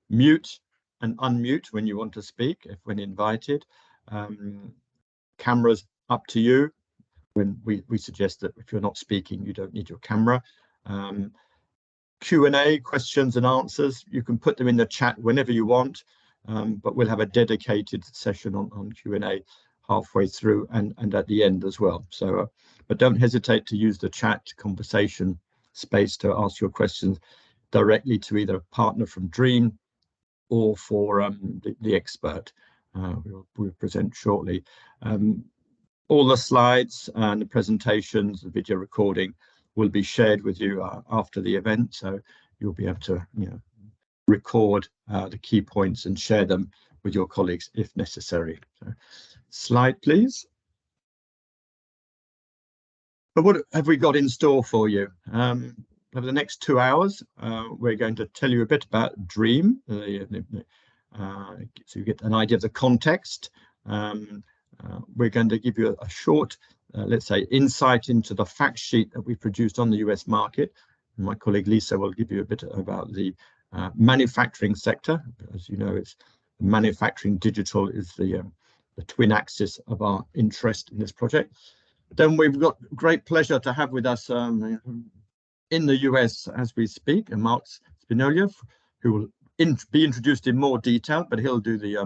mute and unmute when you want to speak, when invited. Cameras up to you. When we suggest that if you're not speaking, you don't need your camera. Q&A, questions and answers, you can put them in the chat whenever you want, but we'll have a dedicated session on Q&A halfway through and at the end as well. So, but don't hesitate to use the chat conversation space to ask your questions directly to either a partner from DREAM or for the expert. We'll present shortly. All the slides and the presentations, the video recording will be shared with you after the event, so you'll be able to record the key points and share them with your colleagues if necessary. So, slide please. But what have we got in store for you? Over the next 2 hours, we're going to tell you a bit about DREAM, so you get an idea of the context. We're going to give you a short, let's say, insight into the fact sheet that we produced on the US market. And my colleague Lisa will give you a bit about the manufacturing sector. As you know, it's manufacturing digital is the twin axis of our interest in this project. Then we've got great pleasure to have with us in the US as we speak, Mark Spinoliev, who will be introduced in more detail, but he'll do the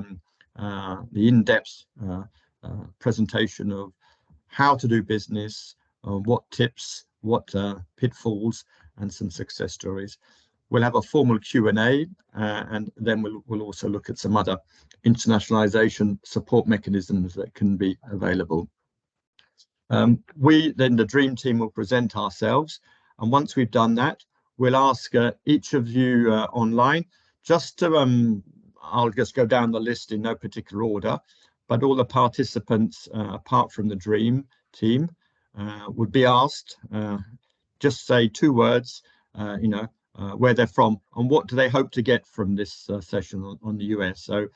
in-depth presentation of how to do business, what tips, what pitfalls, and some success stories. We'll have a formal Q&A, and then we'll also look at some other internationalization support mechanisms that can be available. We then, the DREAM team, will present ourselves, and once we've done that, we'll ask each of you online just to I'll just go down the list in no particular order, but all the participants apart from the DREAM team would be asked just say 2 words, where they're from and what do they hope to get from this session on the US. So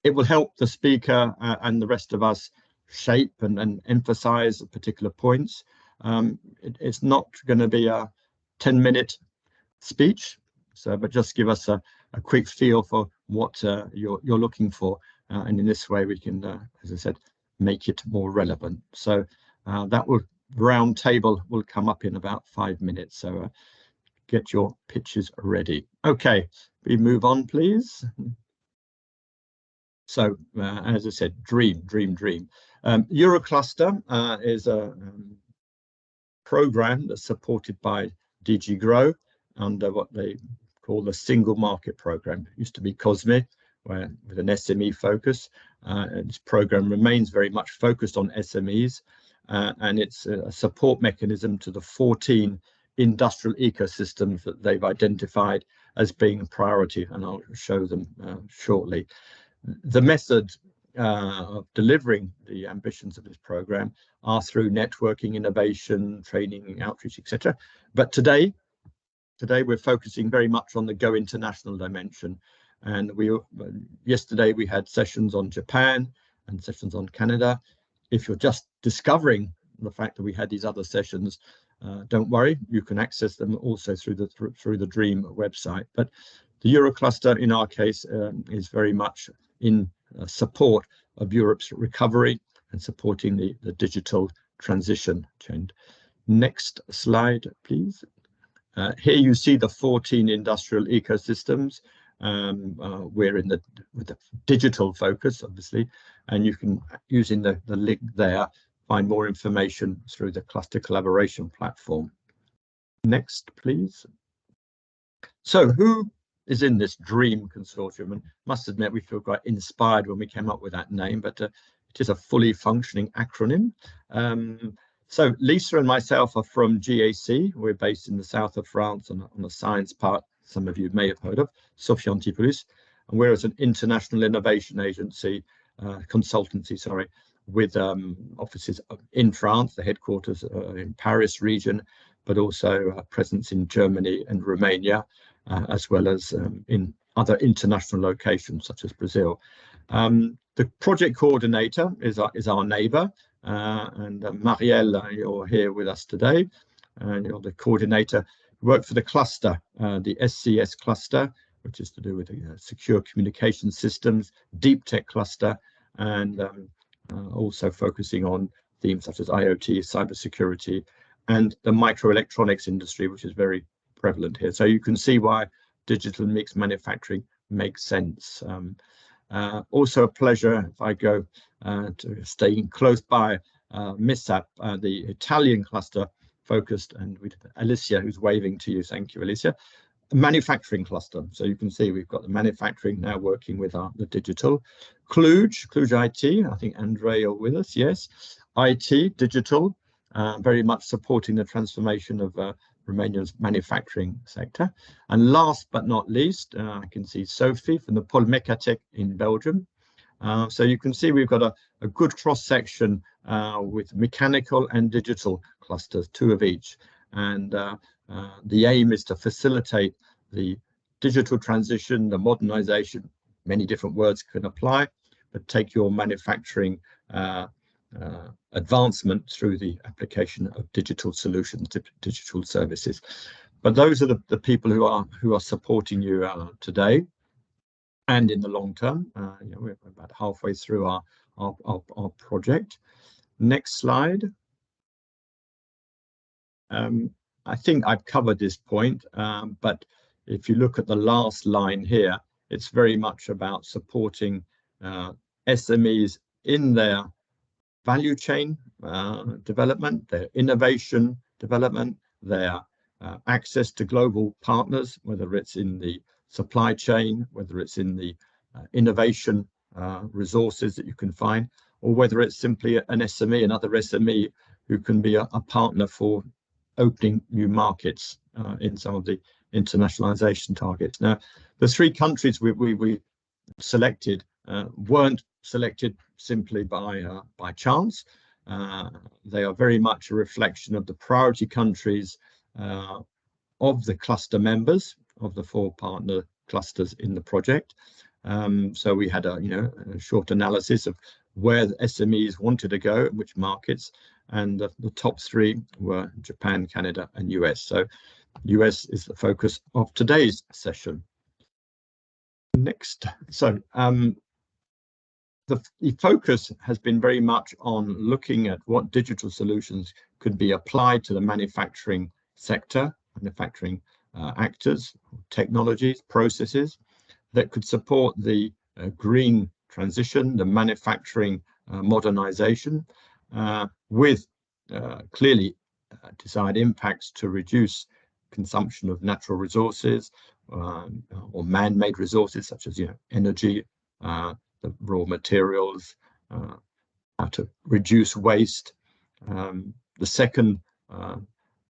it will help the speaker and the rest of us shape and emphasize particular points. It's not going to be a 10-minute speech, but just give us a quick feel for what you're looking for, and in this way we can, as I said, make it more relevant. So that round table will come up in about 5 minutes, so get your pitches ready. Okay, we move on please. So as I said, DREAM. Eurocluster is a program that's supported by DG GROW under what they call the Single Market Program. It used to be COSME, where with an SME focus. And this program remains very much focused on SMEs, and it's a support mechanism to the 14 industrial ecosystems that they've identified as being a priority, and I'll show them shortly. The method of delivering the ambitions of this program are through networking, innovation, training, outreach, etc. But today we're focusing very much on the Go International dimension. And yesterday we had sessions on Japan and sessions on Canada. If you're just discovering the fact that we had these other sessions, don't worry, you can access them also through the DREAM website. But the Eurocluster in our case is very much in support of Europe's recovery and supporting the digital transition trend. Next slide, please. Here you see the 14 industrial ecosystems. We're with the digital focus, obviously, and you can, using the link there, find more information through the cluster collaboration platform. Next, please. So who is in this DREAM consortium? And must admit, we feel quite inspired when we came up with that name, but it is a fully functioning acronym. So Lisa and myself are from GAC. We're based in the south of France on the science part, some of you may have heard of, Sophie Antipolis, and we're as an international innovation agency, consultancy, sorry, with offices in France, the headquarters in Paris region, but also presence in Germany and Romania, as well as in other international locations such as Brazil. The project coordinator is our neighbour, and Marielle, you're here with us today, and you're the coordinator. Work for the cluster, the SCS cluster, which is to do with secure communication systems, deep tech cluster, and also focusing on themes such as IoT, cybersecurity, and the microelectronics industry, which is very prevalent here. So you can see why digital mixed manufacturing makes sense. Also a pleasure if I go to staying close by MISAP, the Italian cluster focused, and with Alicia who's waving to you. Thank you, Alicia. Manufacturing cluster. So you can see we've got the manufacturing now working with the digital. Cluj IT, I think Andre are with us, yes. IT, digital, very much supporting the transformation of Romania's manufacturing sector. And last but not least, I can see Sophie from the Polmecatech in Belgium. So you can see we've got a good cross-section with mechanical and digital clusters, 2 of each. And the aim is to facilitate the digital transition, the modernization, many different words can apply, but take your manufacturing advancement through the application of digital solutions, digital services. But those are the people who are supporting you today and in the long term. We're about halfway through our project. Next slide. I think I've covered this point, but if you look at the last line here, it's very much about supporting SMEs in their value chain development, their innovation development, their access to global partners, whether it's in the supply chain, whether it's in the innovation resources that you can find, or whether it's simply an SME, another SME who can be a partner for opening new markets in some of the internationalization targets. Now, the 3 countries we selected weren't selected simply by chance. They are very much a reflection of the priority countries of the cluster members of the 4 partner clusters in the project. So we had a short analysis of where the SMEs wanted to go, which markets, and the top 3 were Japan, Canada, and US. So US is the focus of today's session. Next. So the focus has been very much on looking at what digital solutions could be applied to the manufacturing sector, manufacturing actors, technologies, processes that could support the green transition, the manufacturing modernization, with clearly desired impacts to reduce consumption of natural resources or man-made resources such as energy, the raw materials, how to reduce waste. The second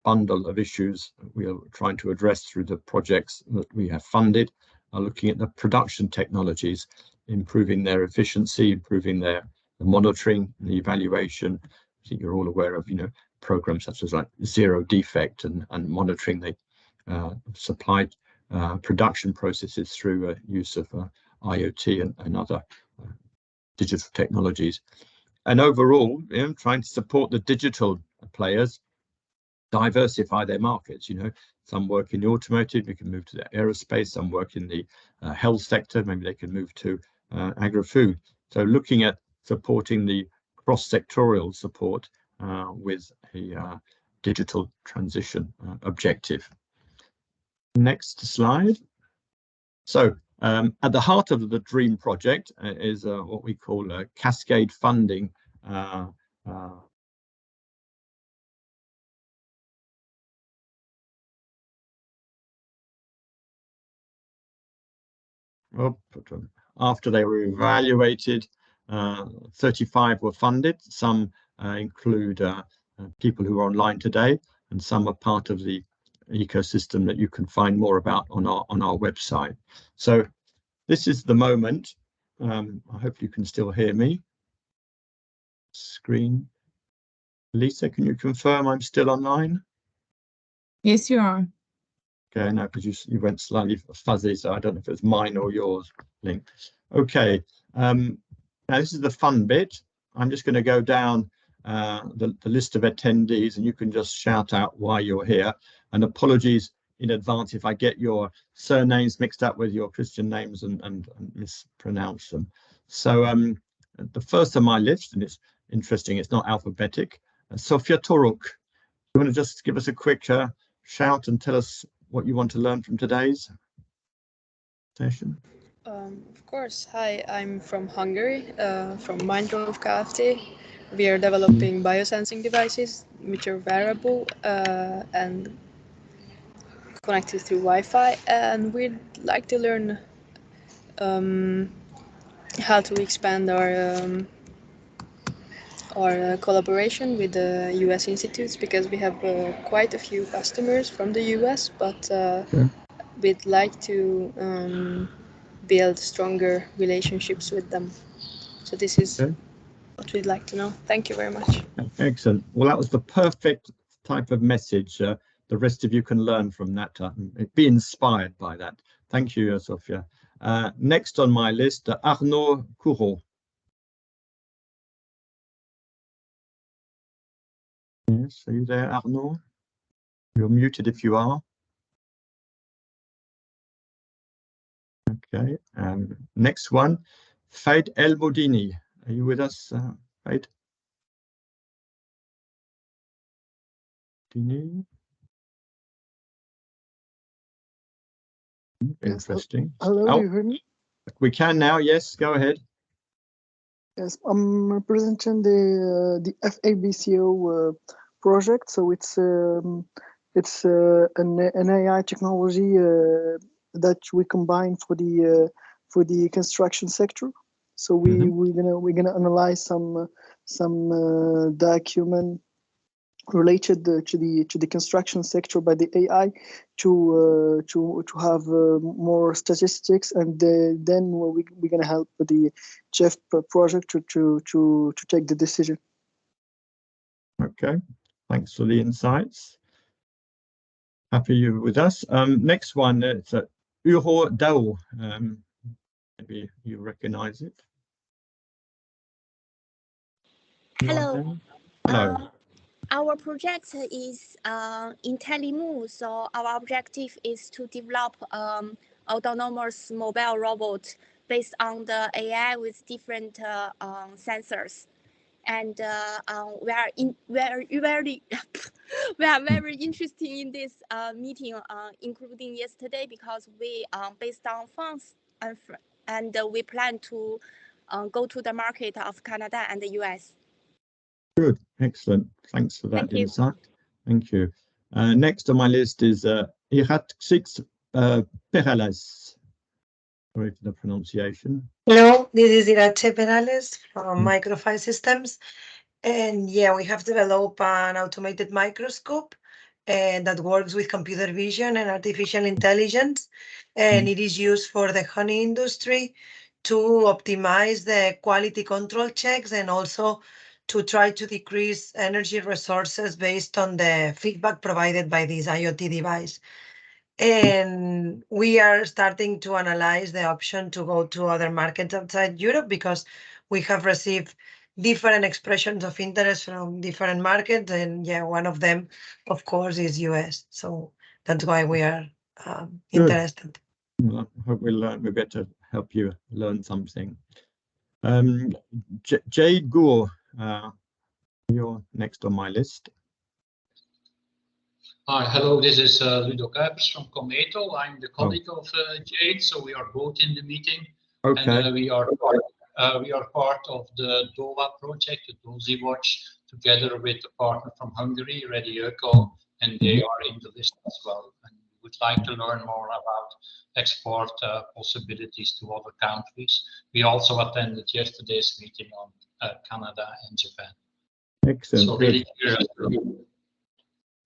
bundle of issues we are trying to address through the projects that we have funded are looking at the production technologies, improving their efficiency, improving the monitoring, the evaluation. I think you're all aware of programs such as like zero defect and monitoring the supply production processes through use of IoT and other digital technologies. And overall, trying to support the digital players diversify their markets. Some work in the automotive, we can move to the aerospace, some work in the health sector, maybe they can move to agri-food. So looking at supporting the cross-sectorial support with a digital transition objective. Next slide. So at the heart of the DREAM project is what we call cascade funding. After they were evaluated, 35 were funded. Some include people who are online today, and some are part of the ecosystem that you can find more about on our website. So this is the moment. I hope you can still hear me. Screen. Lisa, can you confirm I'm still online? Yes, you are. Okay, no, because you went slightly fuzzy, so I don't know if it's mine or yours, Link. Okay, now this is the fun bit. I'm just going to go down the list of attendees, and you can just shout out why you're here. And apologies in advance if I get your surnames mixed up with your Christian names and mispronounce them. So the first on my list, and it's interesting, it's not alphabetic, Sofia Toruk. You want to just give us a quick shout and tell us what you want to learn from today's session? Of course. Hi, I'm from Hungary, from Mindgrove KFT. We are developing biosensing devices which are wearable and connected through Wi-Fi, and we'd like to learn how to expand our collaboration with the US institutes, because we have quite a few customers from the US, but we'd like to build stronger relationships with them. So this is what we'd like to know. Thank you very much. Excellent. Well, that was the perfect type of message. The rest of you can learn from that, be inspired by that. Thank you, Sofia. Next on my list, Arnaud Courreau. Yes, are you there, Arnaud? You're muted if you are. Okay, next one, Faid El Modini. Are you with us, Faid? Interesting. Yes. Hello, do you hear me? We can now, yes, go ahead. Yes, I'm representing the FABCO project. So it's an AI technology that we combine for the construction sector. So we're gonna analyze some document related to the construction sector by the AI to have more statistics, and then we're gonna help the Jeff project to take the decision. Okay, thanks for the insights. Happy you're with us. Next one, it's Uro Dao. Maybe you recognize it. Hello. Hello. Our project is IntelliMove, so our objective is to develop autonomous mobile robot based on the AI with different sensors. And we are very interested in this meeting, including yesterday, because we based on funds and we plan to go to the market of Canada and the US. Good, excellent. Thanks for that insight. Thank you. Next on my list is Iratxix Perales. Sorry for the pronunciation. Hello, this is Irache Perales from Microfile Systems. And yeah, we have developed an automated microscope that works with computer vision and artificial intelligence. And it is used for the honey industry to optimize the quality control checks and also to try to decrease energy resources based on the feedback provided by this IoT device. And we are starting to analyze the option to go to other markets outside Europe, because we have received different expressions of interest from different markets. And yeah, one of them, of course, is US. So that's why we are interested. Well, I hope we'll get to help you learn something. Jade Gore, you're next on my list. Hi, hello, this is Ludo Kuipers from Cometo. I'm the colleague of Jade, so we are both in the meeting. Okay. And we are part of the DOWA project, the DOZI Watch, together with a partner from Hungary, Rediöko, and they are in the list as well. And we would like to learn more about export possibilities to other countries. We also attended yesterday's meeting on Canada and Japan. Excellent. So really curious.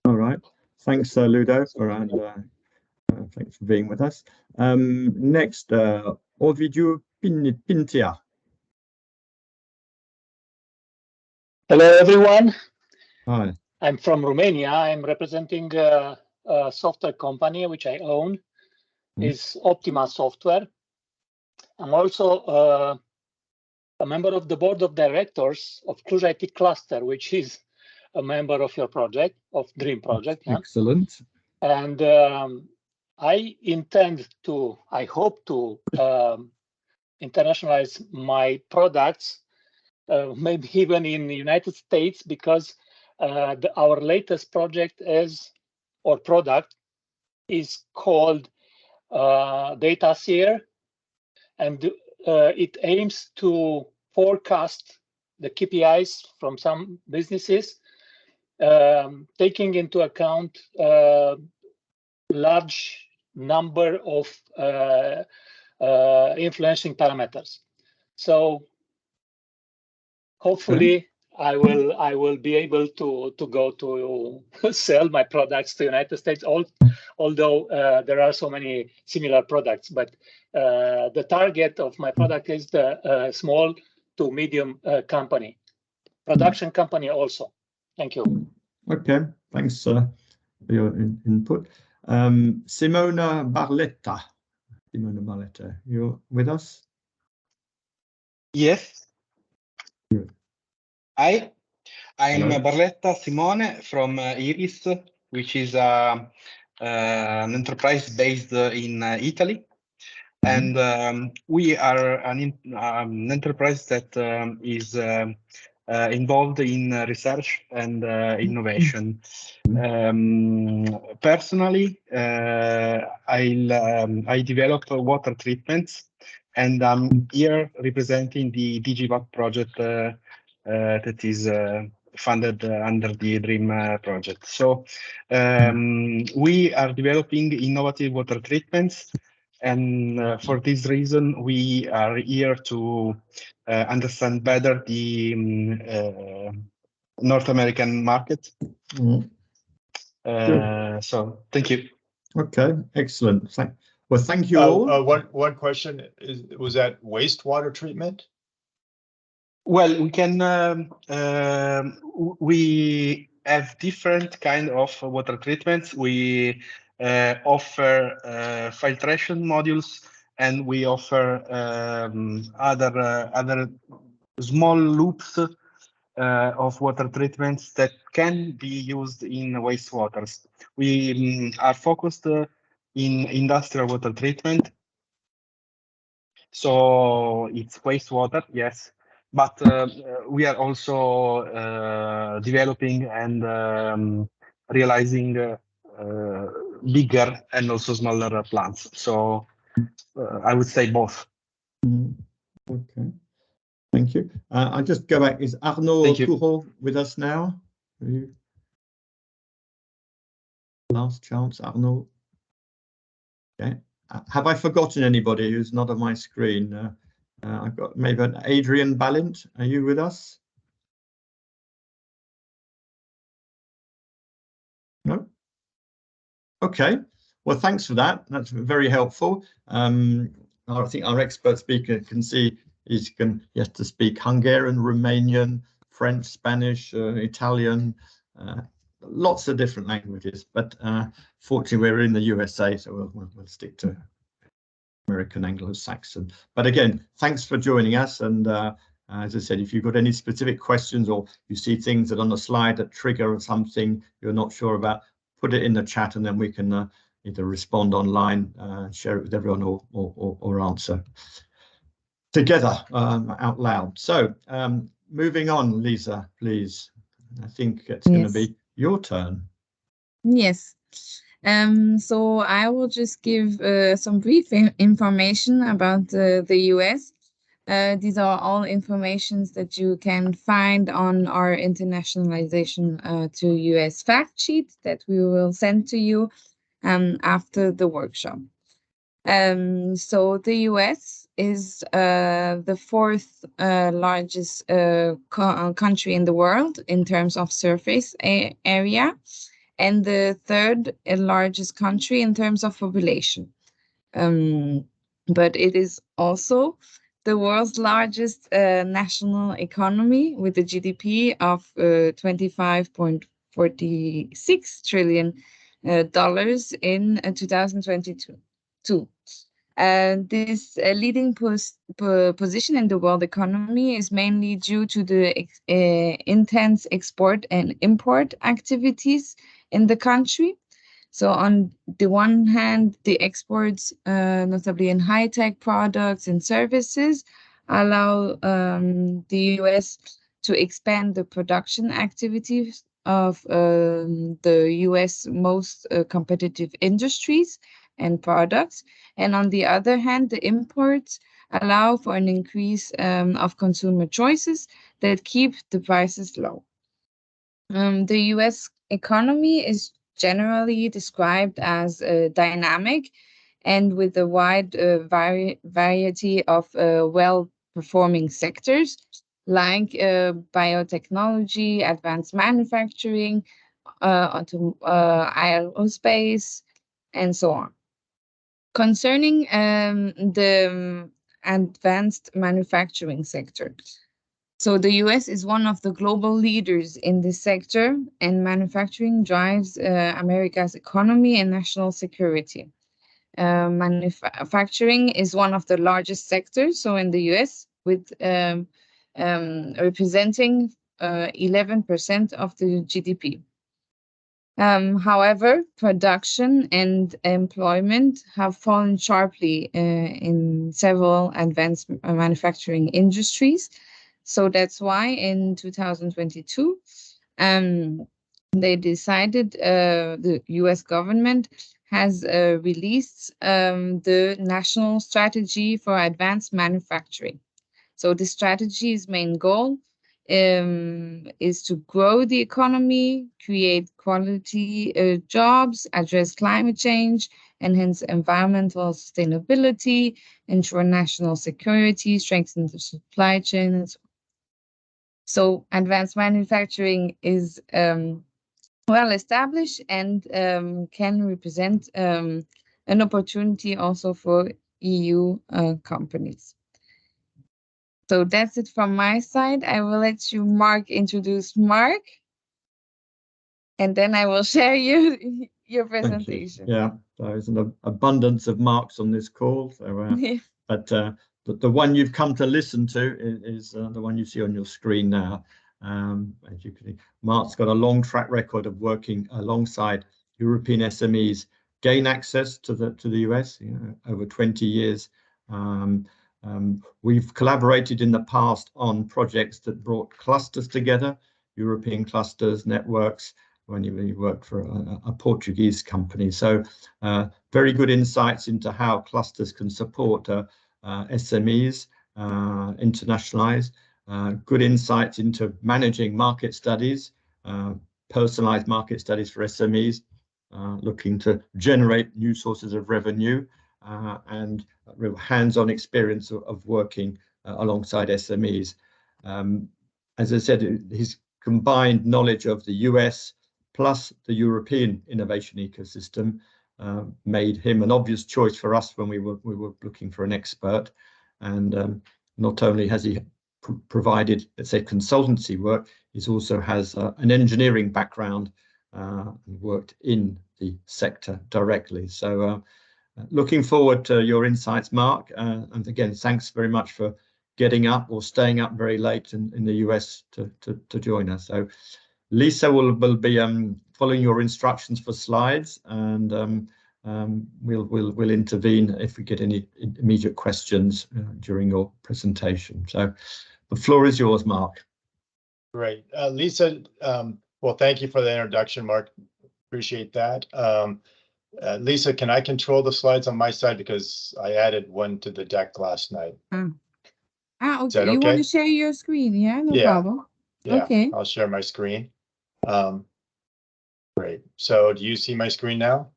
All right. Thanks, Ludo, thanks for being with us. Next, Ovidiu Pintia. Hello, everyone. Hi. I'm from Romania. I'm representing a software company which I own. It's Optima Software. I'm also a member of the board of directors of Cluj IT Cluster, which is a member of your project, of Dream Project. Yeah? Excellent. And I hope to internationalize my products, maybe even in the United States, because our latest project product is called DataSeer, and it aims to forecast the KPIs from some businesses, taking into account large number of influencing parameters. So hopefully I will be able to go to sell my products to the United States, although there are so many similar products. But the target of my product is the small to medium company, production company also. Thank you. Okay, thanks for your input. Simona Barletta. Simona Barletta, you're with us? Yes. Good. I'm Hello. Barletta Simone from Iris, which is an enterprise based in Italy. And we are an enterprise that is involved in research and innovation. Personally, I develop water treatments, and I'm here representing the DigiVac project that is funded under the DREAM project. So we are developing innovative water treatments, and for this reason, we are here to understand better the North American market. So thank you. Okay, excellent. Well, thank you all. One question was that wastewater treatment? Well, we have different kind of water treatments. We offer filtration modules, and we offer other small loops of water treatments that can be used in wastewaters. We are focused in industrial water treatment. So it's wastewater, yes, but we are also developing and realizing bigger and also smaller plants. So I would say both. Okay, thank you. I'll just go back. Is Arnaud Courreau with us now? Last chance, Arnaud. Okay. Have I forgotten anybody who's not on my screen? I've got maybe an Adrian Ballint. Are you with us? No? Okay. Well, thanks for that. That's very helpful. I think our expert speaker can see he has to speak Hungarian, Romanian, French, Spanish, Italian, lots of different languages. But fortunately, we're in the USA, so we'll stick to American Anglo-Saxon. But again, thanks for joining us. And as I said, if you've got any specific questions or you see things that on the slide that trigger something you're not sure about, put it in the chat, and then we can either respond online, share it with everyone, or answer together out loud. So moving on, Lisa, please. I think it's going to be your turn. Yes. So I will just give some brief information about the US. These are all informations that you can find on our internationalization to US fact sheet that we will send to you after the workshop. So the US is the fourth largest country in the world in terms of surface area, and the third largest country in terms of population. But it is also the world's largest national economy, with a GDP of $25.46 trillion in 2022. This leading position in the world economy is mainly due to the intense export and import activities in the country. So on the one hand, the exports, notably in high-tech products and services, allow the US to expand the production activities of the US most competitive industries and products. And on the other hand, the imports allow for an increase of consumer choices that keep the prices low. The US economy is generally described as dynamic and with a wide variety of well-performing sectors like biotechnology, advanced manufacturing, aerospace, and so on. Concerning the advanced manufacturing sector, so the US is one of the global leaders in this sector, and manufacturing drives America's economy and national security. Manufacturing is one of the largest sectors, so in the US, with representing 11% of the GDP. However, production and employment have fallen sharply in several advanced manufacturing industries. So that's why in 2022, they decided, the US government has released the National Strategy for Advanced Manufacturing. So the strategy's main goal is to grow the economy, create quality jobs, address climate change, enhance environmental sustainability, ensure national security, strengthen the supply chain, and so on. So advanced manufacturing is well established and can represent an opportunity also for EU companies. So that's it from my side. I will let you, Mark, introduce Mark, and then I will share your presentation. Yeah, there's an abundance of Marks on this call. So, but the one you've come to listen to is the one you see on your screen now. As you can see, Mark's got a long track record of working alongside European SMEs, gain access to the US, over 20 years. We've collaborated in the past on projects that brought clusters together, European clusters, networks, when you worked for a Portuguese company. So very good insights into how clusters can support SMEs, internationalize, good insights into managing market studies, personalized market studies for SMEs, looking to generate new sources of revenue, and real hands-on experience of working alongside SMEs. As I said, his combined knowledge of the US plus the European innovation ecosystem made him an obvious choice for us when we were looking for an expert. And not only has he provided, let's say, consultancy work, he also has an engineering background and worked in the sector directly. So looking forward to your insights, Mark. And again, thanks very much for getting up or staying up very late in the US to join us. So Lisa will be following your instructions for slides, and we'll intervene if we get any immediate questions during your presentation. So the floor is yours, Mark. Great. Lisa, well, thank you for the introduction, Mark. Appreciate that. Lisa, can I control the slides on my side because I added one to the deck last night? Okay. Okay? You want to share your screen? Yeah, no problem. Yeah, okay. I'll share my screen. Great. So do you see my screen now?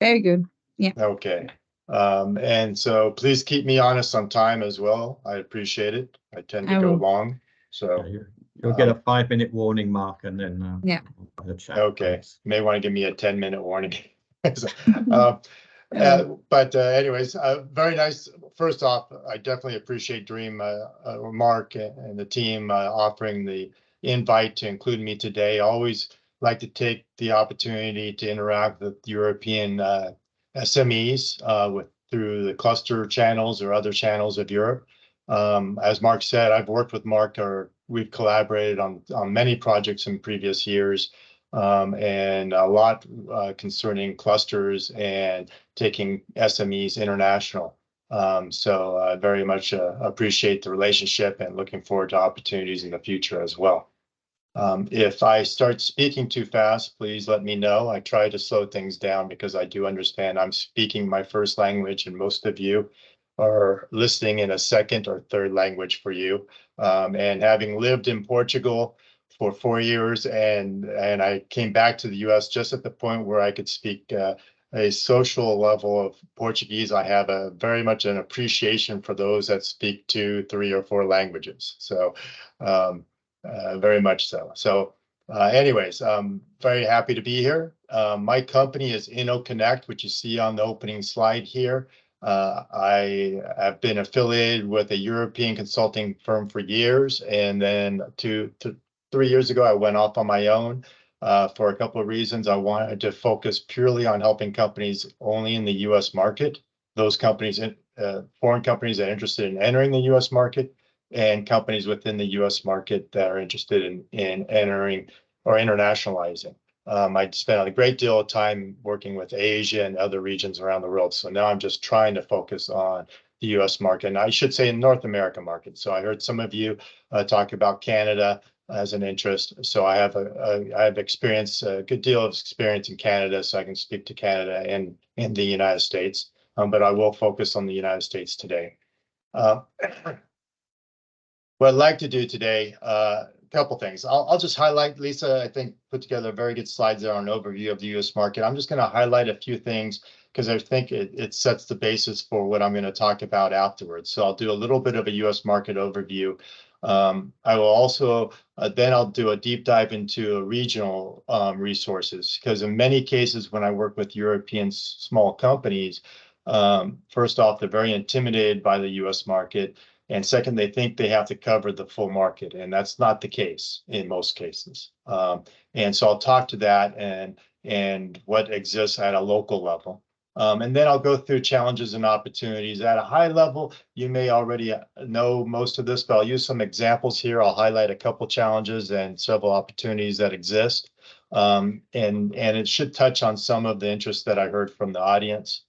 Very good. Yeah. Okay. And so please keep me honest on time as well. I appreciate it. I tend to go long. So yeah, you'll get a 5-minute warning, Mark, and then yeah. The chat. Okay. You may want to give me a 10-minute warning. But anyways, very nice. First off, I definitely appreciate Dream, Mark, and the team offering the invite to include me today. I always like to take the opportunity to interact with European SMEs through the cluster channels or other channels of Europe. As Mark said, I've worked with Mark, or we've collaborated on many projects in previous years. and a lot concerning clusters and taking SMEs international. So I very much appreciate the relationship and looking forward to opportunities in the future as well. If I start speaking too fast, please let me know. I try to slow things down because I do understand I'm speaking my first language and most of you are listening in a second or third language for you. And having lived in Portugal for 4 years and I came back to the US just at the point where I could speak a social level of Portuguese, I have a very much an appreciation for those that speak 2, 3, or 4 languages. So very much so. So anyways, I'm very happy to be here. My company is InnoConnect, which you see on the opening slide here. I have been affiliated with a European consulting firm for years, and then 3 years ago, I went off on my own for a couple of reasons. I wanted to focus purely on helping companies only in the U.S. market, those companies, foreign companies that are interested in entering the U.S. market, and companies within the U.S. market that are interested in entering or internationalizing. I spent a great deal of time working with Asia and other regions around the world. So now I'm just trying to focus on the U.S. market, and I should say North America market. So I heard some of you talk about Canada as an interest. So I have experience, a good deal of experience in Canada, so I can speak to Canada and in the United States. But I will focus on the United States today. What I'd like to do today, a couple things. I'll just highlight, Lisa, I think, put together very good slides there on an overview of the U.S. market. I'm just going to highlight a few things because I think it sets the basis for what I'm going to talk about afterwards. So I'll do a little bit of a U.S. market overview. I will also, then I'll do a deep dive into regional resources, because in many cases when I work with European small companies, first off, they're very intimidated by the U.S. market. And second, they think they have to cover the full market, and that's not the case in most cases. And so I'll talk to that and what exists at a local level. And then I'll go through challenges and opportunities. At a high level, you may already know most of this, but I'll use some examples here. I'll highlight a couple challenges and several opportunities that exist. And it should touch on some of the interests that I heard from the audience.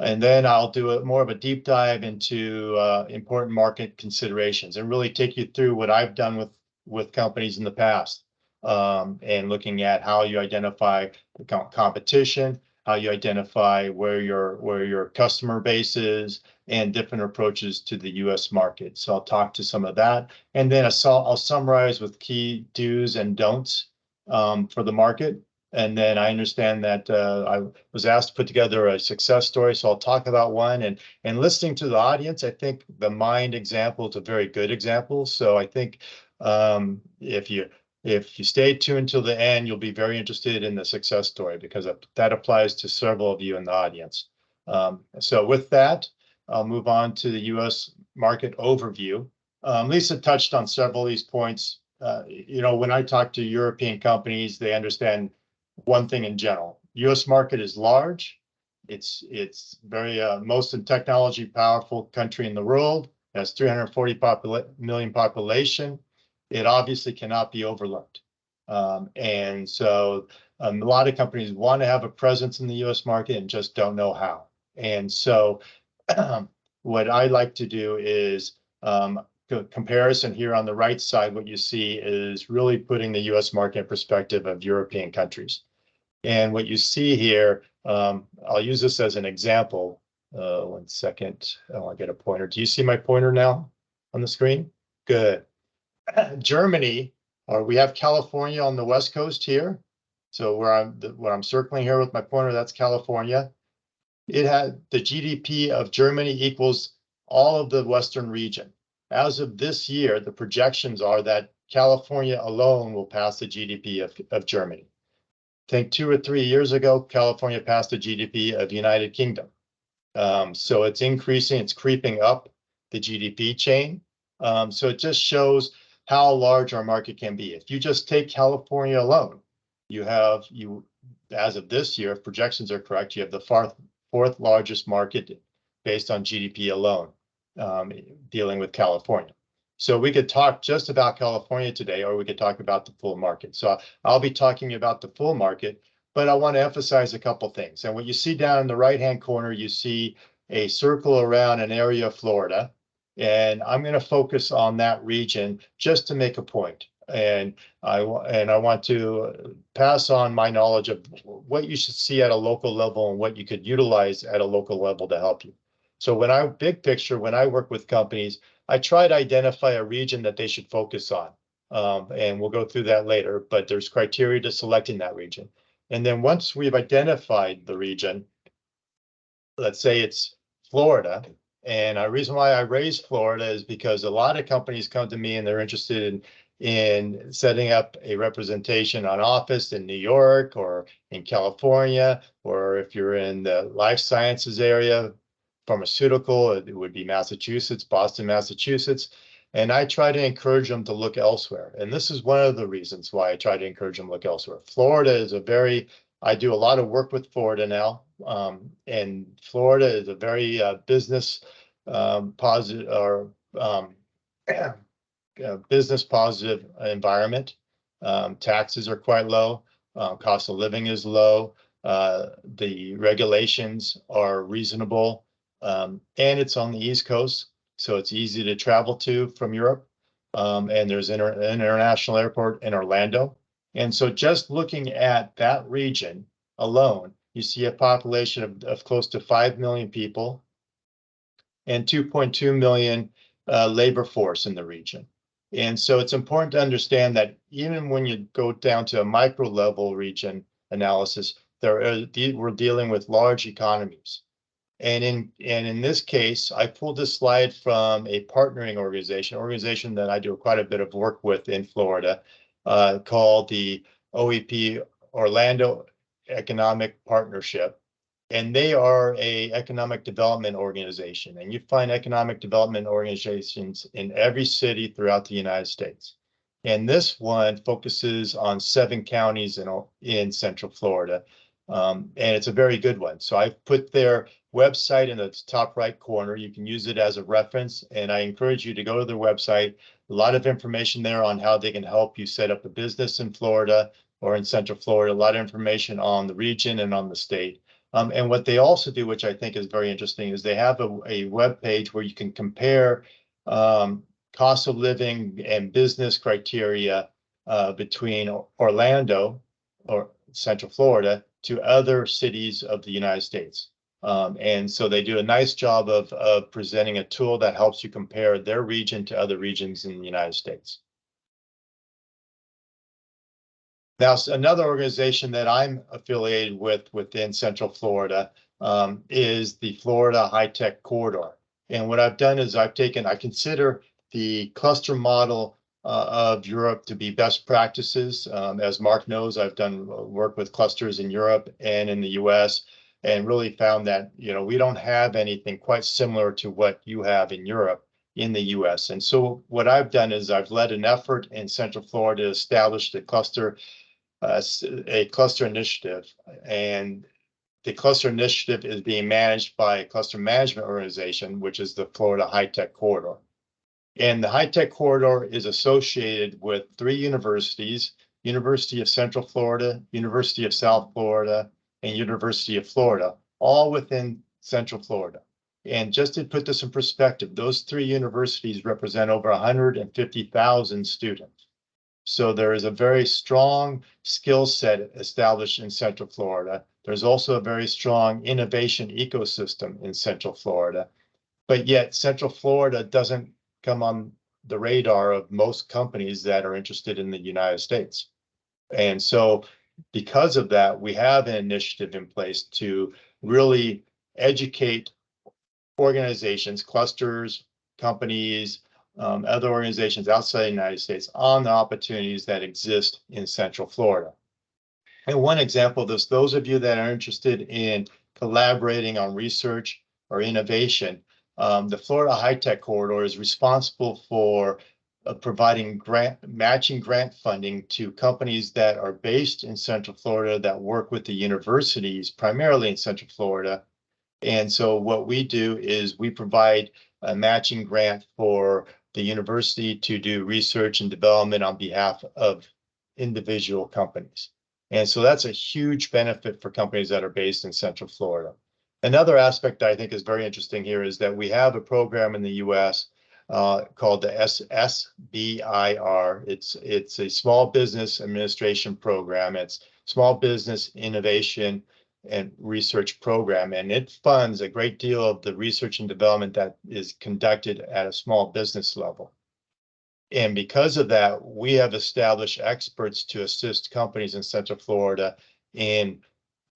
And then I'll do more of a deep dive into important market considerations and really take you through what I've done with companies in the past, and looking at how you identify the competition, how you identify where your customer base is, and different approaches to the U.S. market. So I'll talk to some of that, and then I'll summarize with key do's and don'ts for the market. And then I understand that I was asked to put together a success story, so I'll talk about one. And listening to the audience, I think the Mind example is a very good example. So I think if you stay tuned till the end, you'll be very interested in the success story, because that applies to several of you in the audience. So with that, I'll move on to the U.S. market overview. Lisa touched on several of these points. When I talk to European companies, they understand one thing in general: U.S. market is large. It's very most technology powerful country in the world. It has 340 million population. It obviously cannot be overlooked. And so a lot of companies want to have a presence in the U.S. market and just don't know how. And so what I like to do is comparison here on the right side. What you see is really putting the U.S. market in perspective of European countries. And what you see here, I'll use this as an example. 1 second, I want to get a pointer. Do you see my pointer now on the screen? Good. Germany, or we have California on the West Coast here. So where I'm circling here with my pointer, that's California. It had the GDP of Germany equals all of the Western region. As of this year, the projections are that California alone will pass the GDP of Germany. I think 2 or 3 years ago, California passed the GDP of the United Kingdom. So it's increasing, it's creeping up the GDP chain. So it just shows how large our market can be. If you just take California alone, as of this year, if projections are correct, you have the fourth largest market based on GDP alone, dealing with California. So we could talk just about California today, or we could talk about the full market. So I'll be talking about the full market, but I want to emphasize a couple things. And what you see down in the right-hand corner, you see a circle around an area of Florida. And I'm going to focus on that region just to make a point. And I want to pass on my knowledge of what you should see at a local level and what you could utilize at a local level to help you. So big picture, when I work with companies, I try to identify a region that they should focus on. And we'll go through that later, but there's criteria to selecting that region. And then once we've identified the region, let's say it's Florida, and the reason why I raised Florida is because a lot of companies come to me and they're interested in setting up a representation on office in New York or in California, or if you're in the life sciences area, pharmaceutical, it would be Massachusetts, Boston, Massachusetts. And I try to encourage them to look elsewhere. And this is one of the reasons why I try to encourage them to look elsewhere. Florida is I do a lot of work with Florida now. And Florida is a very business positive or business positive environment. Taxes are quite low. Cost of living is low. The regulations are reasonable. And it's on the East Coast, so it's easy to travel to from Europe. And there's an international airport in Orlando. And so just looking at that region alone, you see a population of close to 5 million people and 2.2 million labor force in the region. And so it's important to understand that even when you go down to a micro level region analysis, we're dealing with large economies. And in this case, I pulled this slide from a partnering organization that I do quite a bit of work with in Florida, called the OEP Orlando Economic Partnership. And they are an economic development organization. And you find economic development organizations in every city throughout the United States. And this one focuses on 7 counties in Central Florida. And it's a very good one. So I've put their website in the top right corner. You can use it as a reference, and I encourage you to go to their website. A lot of information there on how they can help you set up a business in Florida or in Central Florida. A lot of information on the region and on the state. And what they also do, which I think is very interesting, is they have a web page where you can compare cost of living and business criteria between Orlando or Central Florida to other cities of the United States. And so they do a nice job of presenting a tool that helps you compare their region to other regions in the United States. Now, another organization that I'm affiliated with within Central Florida is the Florida High Tech Corridor. And what I've done is I consider the cluster model of Europe to be best practices. As Mark knows, I've done work with clusters in Europe and in the US, and really found that, we don't have anything quite similar to what you have in Europe in the US. And so what I've done is I've led an effort in Central Florida to establish a cluster initiative. And the cluster initiative is being managed by a cluster management organization, which is the Florida High Tech Corridor. And the High Tech Corridor is associated with 3 universities: University of Central Florida, University of South Florida, and University of Florida, all within Central Florida. And just to put this in perspective, those 3 universities represent over 150,000 students. So there is a very strong skill set established in Central Florida. There's also a very strong innovation ecosystem in Central Florida. But yet Central Florida doesn't come on the radar of most companies that are interested in the United States. And so because of that, we have an initiative in place to really educate organizations, clusters, companies, other organizations outside the United States on the opportunities that exist in Central Florida. And one example of this, those of you that are interested in collaborating on research or innovation, the Florida High Tech Corridor is responsible for providing matching grant funding to companies that are based in Central Florida that work with the universities, primarily in Central Florida. And so what we do is we provide a matching grant for the university to do research and development on behalf of individual companies. And so that's a huge benefit for companies that are based in Central Florida. Another aspect that I think is very interesting here is that we have a program in the US called the SBIR. It's a small business administration program. It's small business innovation and research program, and it funds a great deal of the research and development that is conducted at a small business level. And because of that, we have established experts to assist companies in Central Florida in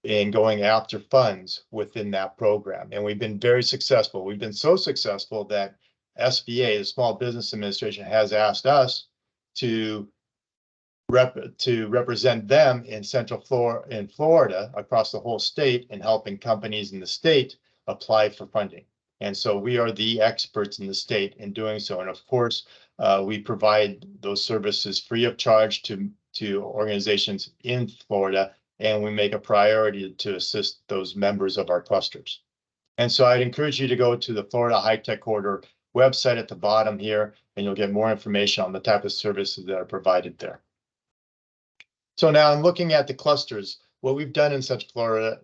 going after funds within that program. And we've been very successful. We've been so successful that SBA, the Small Business Administration, has asked us to represent them in Florida across the whole state and helping companies in the state apply for funding. And so we are the experts in the state in doing so. And of course, we provide those services free of charge to organizations in Florida, and we make a priority to assist those members of our clusters. And so I'd encourage you to go to the Florida High Tech Corridor website at the bottom here, and you'll get more information on the type of services that are provided there. So now I'm looking at the clusters. What we've done in Central Florida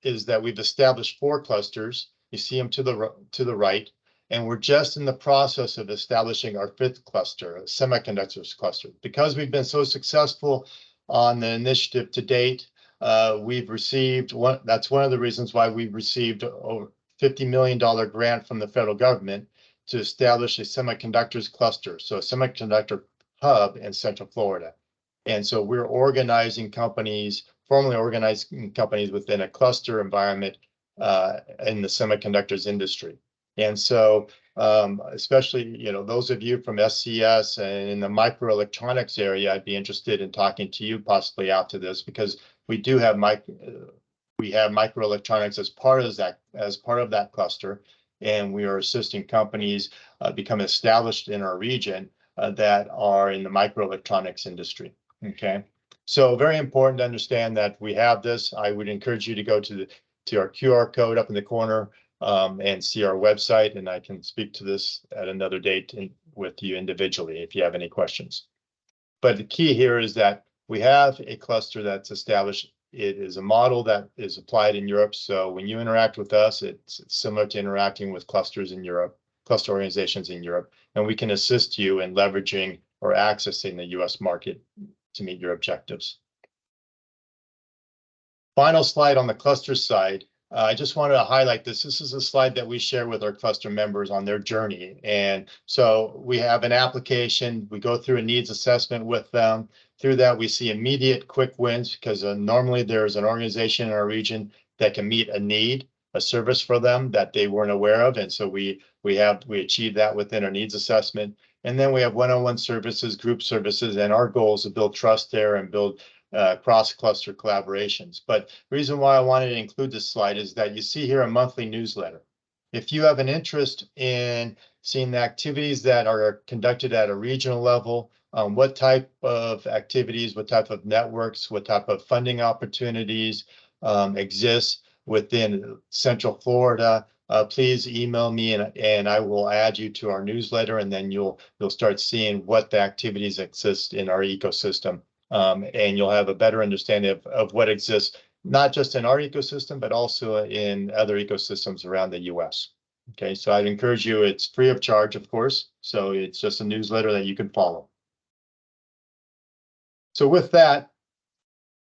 is that we've established 4 clusters. You see them to the right, and we're just in the process of establishing our 5th cluster, a semiconductors cluster. Because we've been so successful on the initiative to date, we've received that's one of the reasons why we've received over $50 million grant from the federal government to establish a semiconductors cluster, so a semiconductor hub in Central Florida. And so we're organizing companies, formally organizing companies within a cluster environment in the semiconductors industry. And so especially, those of you from SCS and in the microelectronics area, I'd be interested in talking to you possibly after this, because we do have microelectronics as part of that cluster, and we are assisting companies become established in our region that are in the microelectronics industry. Okay, so very important to understand that we have this. I would encourage you to go to our QR code up in the corner and see our website, and I can speak to this at another date with you individually if you have any questions. But the key here is that we have a cluster that's established. It is a model that is applied in Europe. So when you interact with us, it's similar to interacting with clusters in Europe, cluster organizations in Europe, and we can assist you in leveraging or accessing the US market to meet your objectives. Final slide on the cluster side. I just wanted to highlight this. This is a slide that we share with our cluster members on their journey. And so we have an application. We go through a needs assessment with them. Through that, we see immediate quick wins because normally there's an organization in our region that can meet a need, a service for them that they weren't aware of. And so we achieve that within our needs assessment. And then we have one-on-one services, group services, and our goal is to build trust there and build cross-cluster collaborations. But the reason why I wanted to include this slide is that you see here a monthly newsletter. If you have an interest in seeing the activities that are conducted at a regional level, what type of activities, what type of networks, what type of funding opportunities exist within Central Florida, please email me and I will add you to our newsletter, and then you'll start seeing what the activities exist in our ecosystem. And you'll have a better understanding of what exists, not just in our ecosystem, but also in other ecosystems around the US. Okay, so I'd encourage you, it's free of charge, of course. So it's just a newsletter that you can follow. So with that,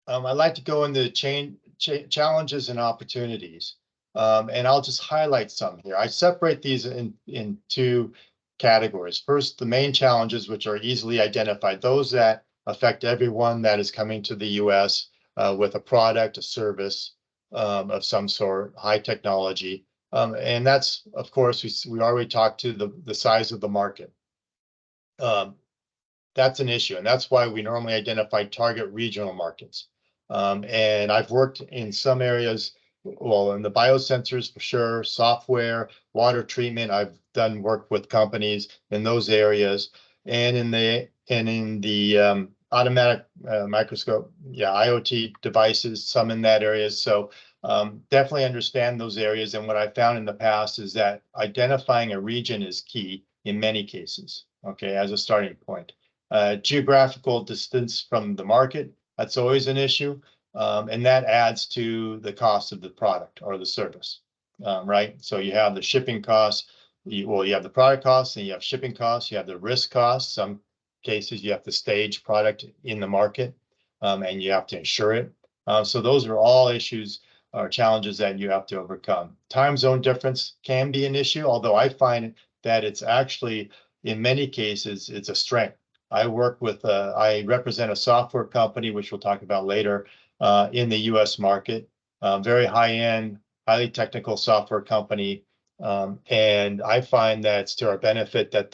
I'd like to go into challenges and opportunities. And I'll just highlight some here. I separate these in 2 categories. First, the main challenges, which are easily identified, those that affect everyone that is coming to the US with a product, a service of some sort, high technology. And that's, of course, we already talked to the size of the market. That's an issue, and that's why we normally identify target regional markets. And I've worked in some areas, well, in the biosensors for sure, software, water treatment. I've done work with companies in those areas, and in the automatic microscope, IoT devices, some in that area. So definitely understand those areas. And what I found in the past is that identifying a region is key in many cases, okay, as a starting point. Geographical distance from the market, that's always an issue, and that adds to the cost of the product or the service, right? So you have the shipping costs, you have the product costs, and you have shipping costs, you have the risk costs. Some cases you have to stage product in the market, and you have to insure it. So those are all issues or challenges that you have to overcome. Time zone difference can be an issue, although I find that it's actually, in many cases, it's a strength. I represent a software company, which we'll talk about later, in the US market, very high-end, highly technical software company. And I find that it's to our benefit that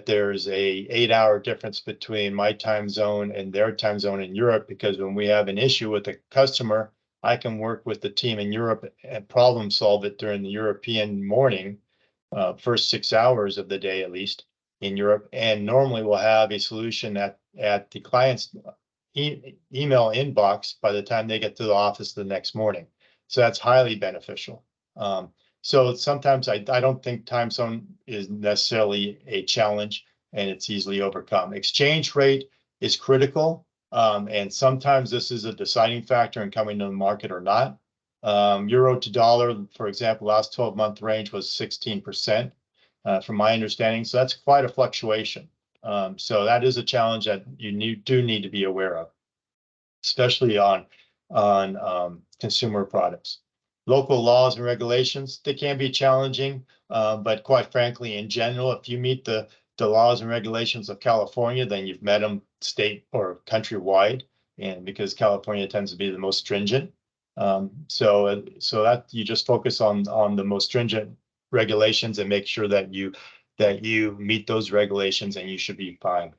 there's a 8-hour difference between my time zone and their time zone in Europe, because when we have an issue with a customer, I can work with the team in Europe and problem solve it during the European morning, first 6 hours of the day, at least in Europe. And normally we'll have a solution at the client's email inbox by the time they get to the office the next morning. So that's highly beneficial. So sometimes I don't think time zone is necessarily a challenge, and it's easily overcome. Exchange rate is critical, and sometimes this is a deciding factor in coming to the market or not. Euro to dollar, for example, last 12-month range was 16%, from my understanding. So that's quite a fluctuation. So that is a challenge that you do need to be aware of, especially on consumer products. Local laws and regulations, they can be challenging, but quite frankly, in general, if you meet the laws and regulations of California, then you've met them state or countrywide, and because California tends to be the most stringent. So that you just focus on the most stringent regulations and make sure that you meet those regulations, and you should be fine.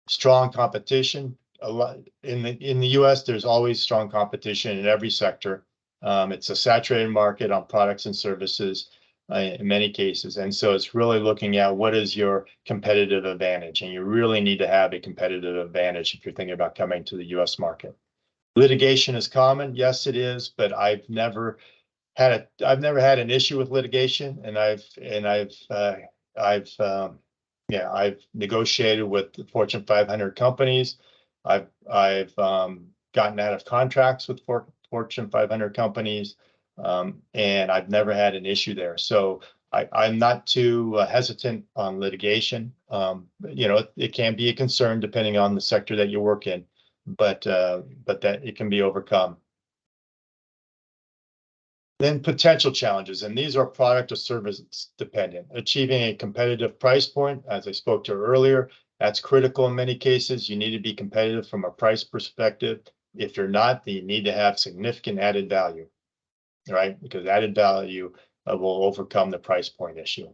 Strong competition. A lot in the US, there's always strong competition in every sector. It's a saturated market on products and services in many cases. And so it's really looking at what is your competitive advantage. And you really need to have a competitive advantage if you're thinking about coming to the US market. Litigation is common. Yes, it is, but I've never had an issue with litigation, and I've negotiated with the Fortune 500 companies. I've gotten out of contracts with Fortune 500 companies, and I've never had an issue there. So I'm not too hesitant on litigation. It can be a concern depending on the sector that you work in, but that it can be overcome. Then potential challenges, and these are product or service dependent. Achieving a competitive price point, as I spoke to earlier, that's critical in many cases. You need to be competitive from a price perspective. If you're not, then you need to have significant added value, right? Because added value will overcome the price point issue.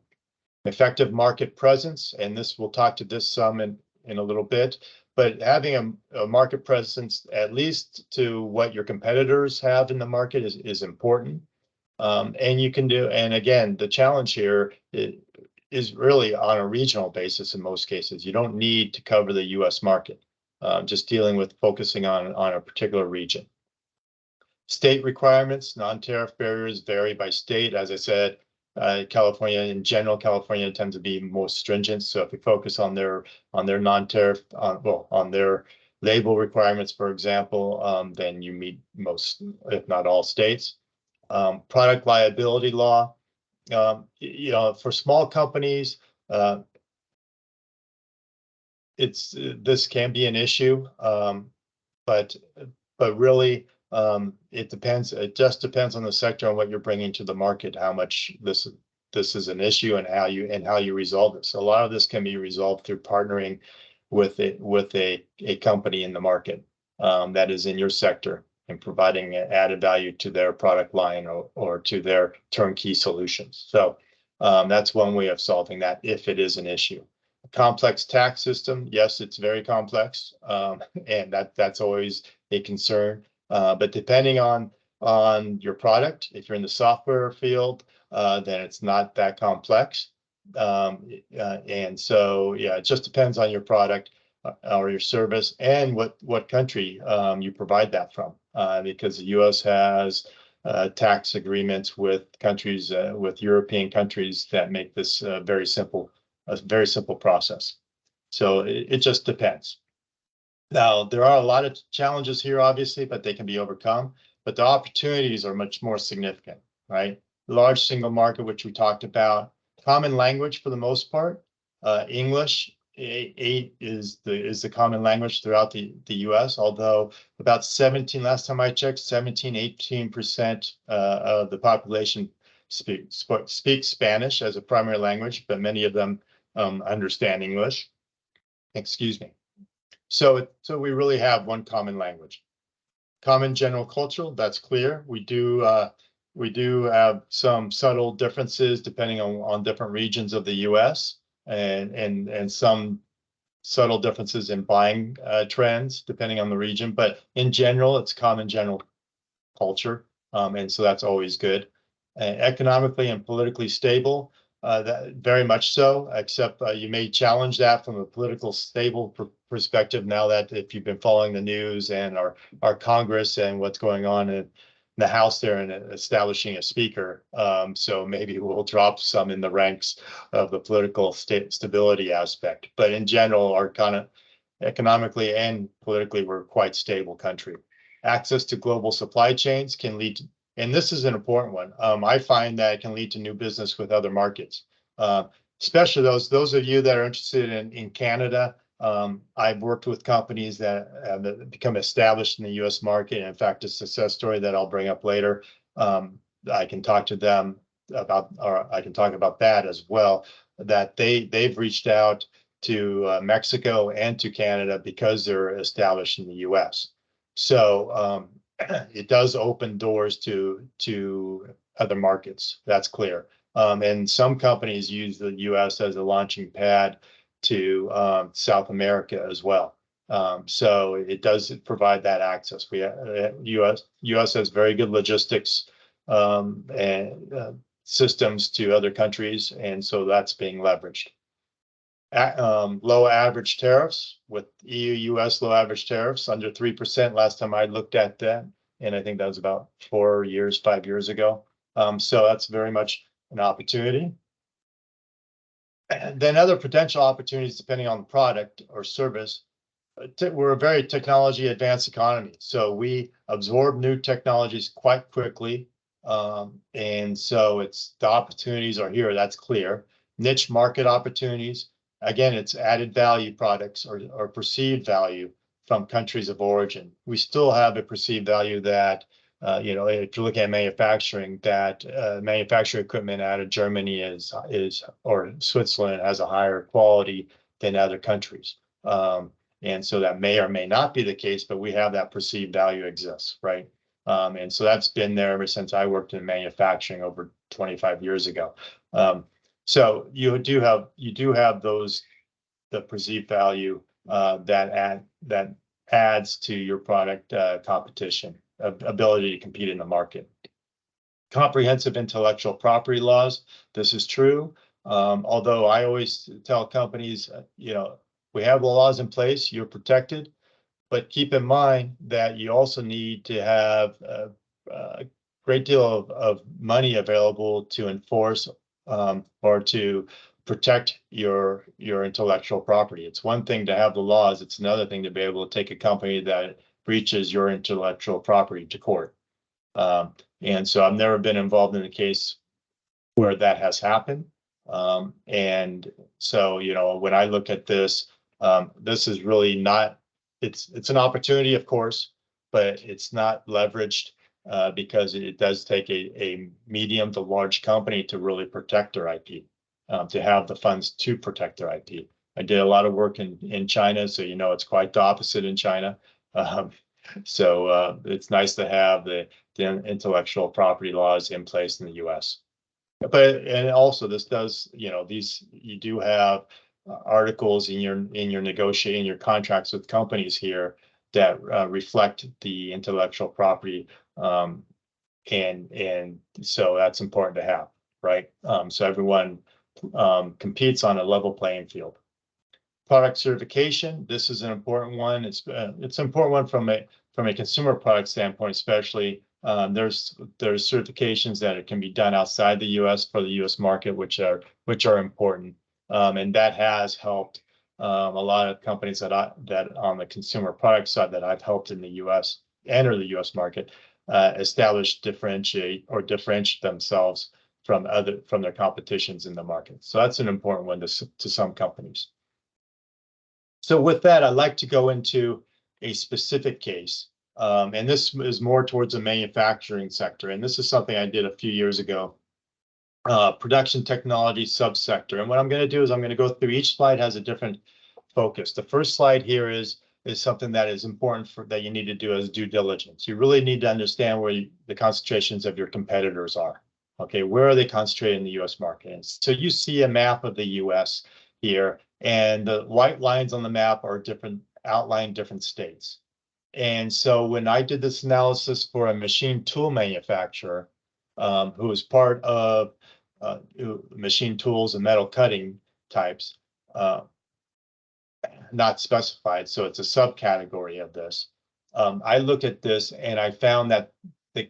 Effective market presence, and we'll talk to this some in a little bit, but having a market presence, at least to what your competitors have in the market, is important. And you can do, and again, the challenge here is really on a regional basis in most cases. You don't need to cover the US market, just focusing on a particular region. State requirements, non-tariff barriers vary by state. As I said, California in general, California tends to be most stringent. So if you focus on their non-tariff, on their label requirements, for example, then you meet most, if not all, states. Product liability law, for small companies, this can be an issue, but really it depends. It just depends on the sector and what you're bringing to the market, how much this is an issue, and how you resolve this. A lot of this can be resolved through partnering with a company in the market that is in your sector, and providing added value to their product line or to their turnkey solutions. So that's one way of solving that if it is an issue. A complex tax system, yes, it's very complex, and that's always a concern. But depending on your product, if you're in the software field, then it's not that complex. And so, yeah, it just depends on your product or your service and what country you provide that from, because the U.S. has tax agreements with countries, with European countries, that make this very simple a very simple process. So it just depends. Now, there are a lot of challenges here, obviously, but they can be overcome. But the opportunities are much more significant, right? Large single market, which we talked about. Common language for the most part. English is the common language throughout the US, although about 17, last time I checked, 18% of the population speaks Spanish as a primary language, but many of them understand English. Excuse me. So we really have one common language. Common general cultural, that's clear. We do have some subtle differences depending on different regions of the US and some subtle differences in buying trends depending on the region. But in general, it's common general culture. And so that's always good. Economically and politically stable, that very much so, except you may challenge that from a political stable perspective now that if you've been following the news and our Congress and what's going on in the House there and establishing a speaker. So maybe we'll drop some in the ranks of the political stability aspect. But in general, our kind of economically and politically, we're quite stable country. Access to global supply chains can lead to, and this is an important one. I find that it can lead to new business with other markets, especially those of you that are interested in Canada. I've worked with companies that have become established in the U.S. market. In fact, a success story that I'll bring up later. I can talk to them about, or I can talk about that as well. That they've reached out to Mexico and to Canada because they're established in the U.S. So it does open doors to other markets. That's clear. And some companies use the U.S. as a launching pad to South America as well. So it does provide that access. U.S. has very good logistics and systems to other countries, and so that's being leveraged. Low average tariffs with EU-US low average tariffs under 3% last time I looked at that, and I think that was about 5 years ago. So that's very much an opportunity. And then other potential opportunities depending on the product or service. We're a very technology advanced economy, so we absorb new technologies quite quickly. And so the opportunities are here, that's clear. Niche market opportunities. Again, it's added value products or perceived value from countries of origin. We still have a perceived value that, if you look at manufacturing, that manufacturing equipment out of Germany or Switzerland has a higher quality than other countries. And so that may or may not be the case, but we have that perceived value exists, right? And so that's been there ever since I worked in manufacturing over 25 years ago. So you do have the perceived value that adds to your product competition, ability to compete in the market. Comprehensive intellectual property laws. This is true. Although I always tell companies, we have the laws in place, you're protected, but keep in mind that you also need to have a great deal of money available to enforce or to protect your intellectual property. It's one thing to have the laws, it's another thing to be able to take a company that breaches your intellectual property to court. And so I've never been involved in a case where that has happened. And so, when I look at this, this is really not, it's an opportunity, of course, but it's not leveraged because it does take a medium to large company to really protect their IP, to have the funds to protect their IP. I did a lot of work in China, so it's quite the opposite in China. So it's nice to have the intellectual property laws in place in the U.S. And also this does, you do have articles in your negotiating your contracts with companies here that reflect the intellectual property, and so that's important to have, right? So everyone competes on a level playing field. Product certification. This is an important one. It's an important one from a consumer product standpoint, especially. There's certifications that can be done outside the U.S. for the U.S. market, which are important. And that has helped a lot of companies that on the consumer product side that I've helped in the U.S. enter the U.S. market, differentiate themselves from their competitions in the market. So that's an important one to some companies. So with that, I'd like to go into a specific case, and this is more towards the manufacturing sector. And this is something I did a few years ago, production technology subsector. And what I'm going to do is I'm going to go through each slide has a different focus. The first slide here is something that is important that you need to do as due diligence. You really need to understand where the concentrations of your competitors are. Okay, where are they concentrated in the U.S. market? And so you see a map of the U.S. here, and the white lines on the map are outline different states. And so when I did this analysis for a machine tool manufacturer, who was part of machine tools and metal cutting types, not specified, so it's a subcategory of this. I looked at this and I found that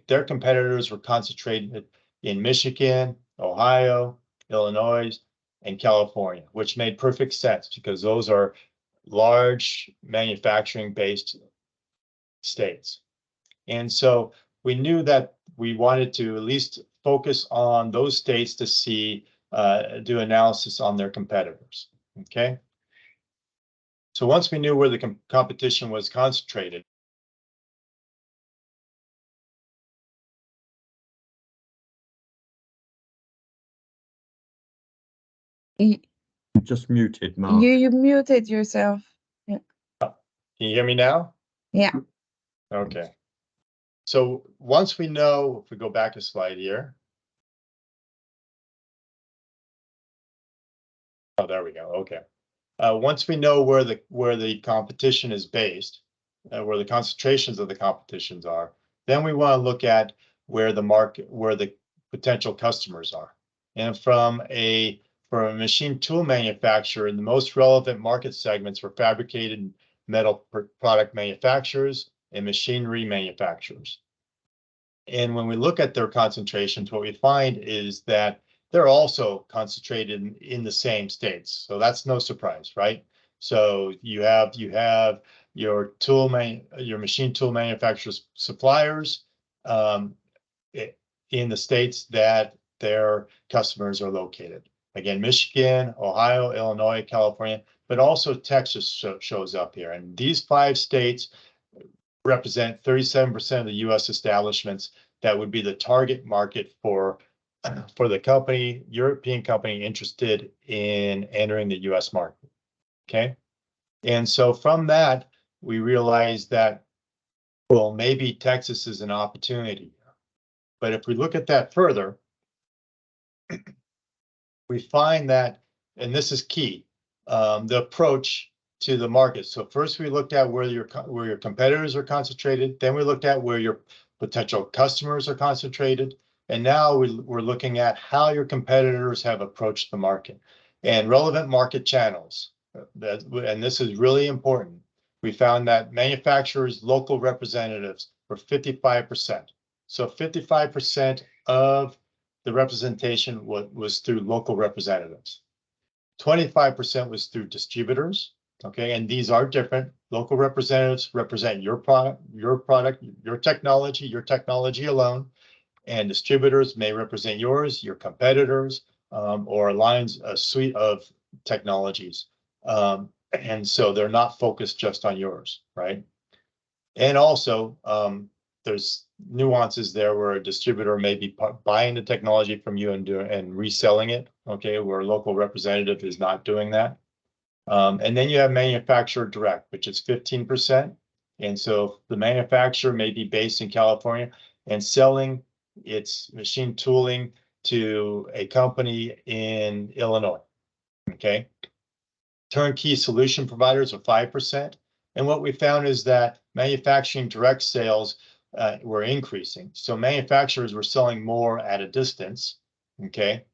their competitors were concentrated in Michigan, Ohio, Illinois, and California, which made perfect sense because those are large manufacturing-based states. And so we knew that we wanted to at least focus on those states to see, do analysis on their competitors, okay? So once we knew where the competition was concentrated, You just muted, Mark. You muted yourself. Yeah. Can you hear me now? Yeah. Okay. So once we know, if we go back a slide here. Oh, there we go. Okay. Once we know where the competition is based, where the concentrations of the competitions are, then we want to look at where the potential customers are. And for a machine tool manufacturer, the most relevant market segments were fabricated metal product manufacturers and machinery manufacturers. And when we look at their concentrations, what we find is that they're also concentrated in the same states. So that's no surprise, right? So you have your machine tool manufacturers suppliers in the states that their customers are located. Again, Michigan, Ohio, Illinois, California, but also Texas shows up here. And these 5 states represent 37% of the U.S. establishments that would be the target market for the European company interested in entering the U.S. market. Okay, and so from that we realized that, well, maybe Texas is an opportunity. But if we look at that further, we find that, and this is key, the approach to the market. So first we looked at where your competitors are concentrated, then we looked at where your potential customers are concentrated, and now we're looking at how your competitors have approached the market and relevant market channels. And this is really important. We found that manufacturers' local representatives were 55%. So 55% of the representation was through local representatives. 25% was through distributors. Okay, and these are different. Local representatives represent your product, your technology alone, and distributors may represent yours, your competitors, or a suite of technologies. And so they're not focused just on yours, right? And also, there's nuances there where a distributor may be buying the technology from you and reselling it, okay, where a local representative is not doing that. And then you have manufacturer direct, which is 15%. And so the manufacturer may be based in California and selling its machine tooling to a company in Illinois. Okay. Turnkey solution providers are 5%. And what we found is that manufacturing direct sales were increasing. So manufacturers were selling more at a distance, okay,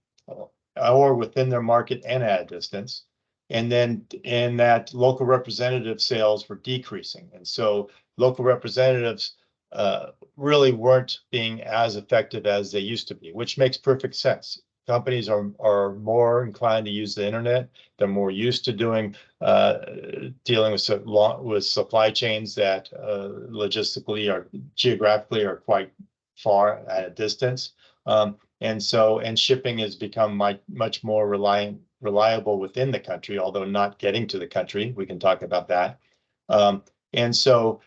or within their market and at a distance. And then in that local representative sales were decreasing. And so local representatives really weren't being as effective as they used to be, which makes perfect sense. companies are more inclined to use the internet. They're more used to dealing with supply chains that logistically or geographically are quite far at a distance. And shipping has become much more reliable within the country, although not getting to the country. We can talk about that. And so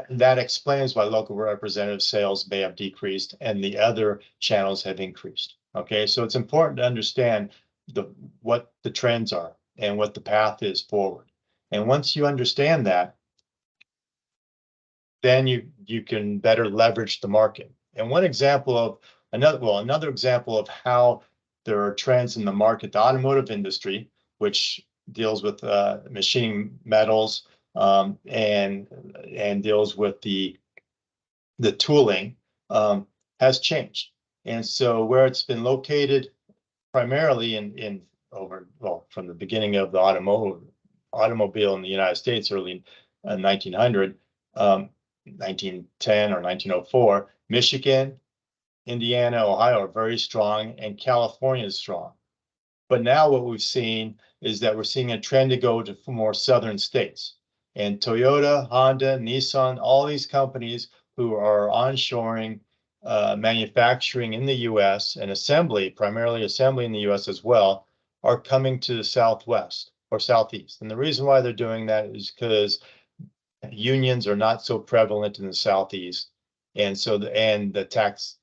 that explains why local representative sales may have decreased and the other channels have increased. Okay, so it's important to understand what the trends are and what the path is forward. And once you understand that, then you can better leverage the market. And one example of another example of how there are trends in the market, the automotive industry, which deals with machining metals, and deals with the tooling, has changed. And so where it's been located primarily from the beginning of the automobile in the United States, early 1900, 1910 or 1904, Michigan, Indiana, Ohio are very strong, and California is strong. But now what we've seen is that we're seeing a trend to go to more southern states. And Toyota, Honda, Nissan, all these companies who are onshoring manufacturing in the US and primarily assembly in the US as well, are coming to the Southwest or Southeast. And the reason why they're doing that is because unions are not so prevalent in the Southeast. And so the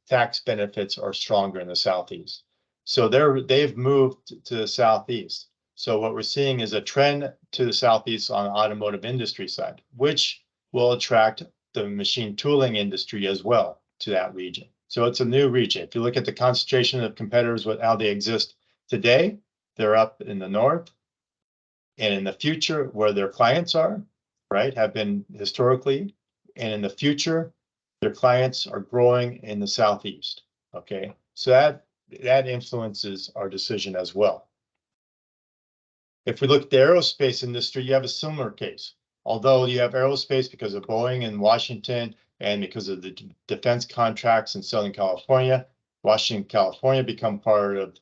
tax benefits are stronger in the Southeast. So they've moved to the Southeast. So what we're seeing is a trend to the Southeast on the automotive industry side, which will attract the machine tooling industry as well to that region. So it's a new region. If you look at the concentration of competitors, how they exist today, they're up in the north, and in the future where their clients are, right, have been historically, and in the future, their clients are growing in the Southeast. Okay, so that influences our decision as well. If we look at the aerospace industry, you have a similar case. Although you have aerospace because of Boeing in Washington and because of the defense contracts in Southern California, Washington, California become part of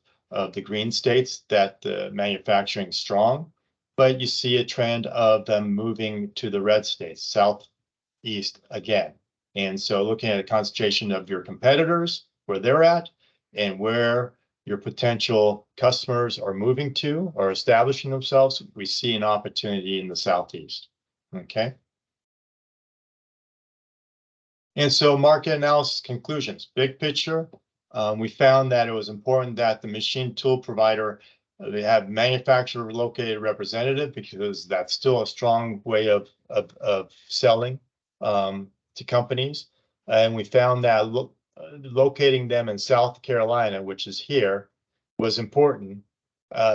the green states that the manufacturing is strong. But you see a trend of them moving to the red states, Southeast again. And so looking at a concentration of your competitors, where they're at, and where your potential customers are moving to or establishing themselves, we see an opportunity in the Southeast. Okay. And so market analysis conclusions, big picture, we found that it was important that the machine tool provider, they have manufacturer located representative, because that's still a strong way of selling to companies. And we found that locating them in South Carolina, which is here, was important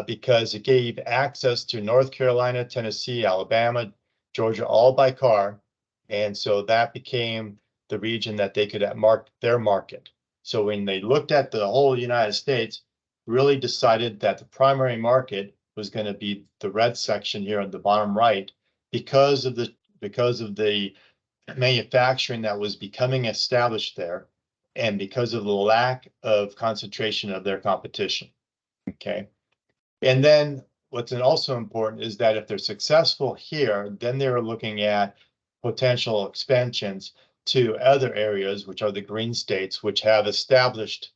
because it gave access to North Carolina, Tennessee, Alabama, Georgia, all by car. And so that became the region that they could mark their market. So when they looked at the whole United States, really decided that the primary market was going to be the red section here at the bottom right, because of the manufacturing that was becoming established there, and because of the lack of concentration of their competition. Okay. And then what's also important is that if they're successful here, then they're looking at potential expansions to other areas, which are the green states, which have established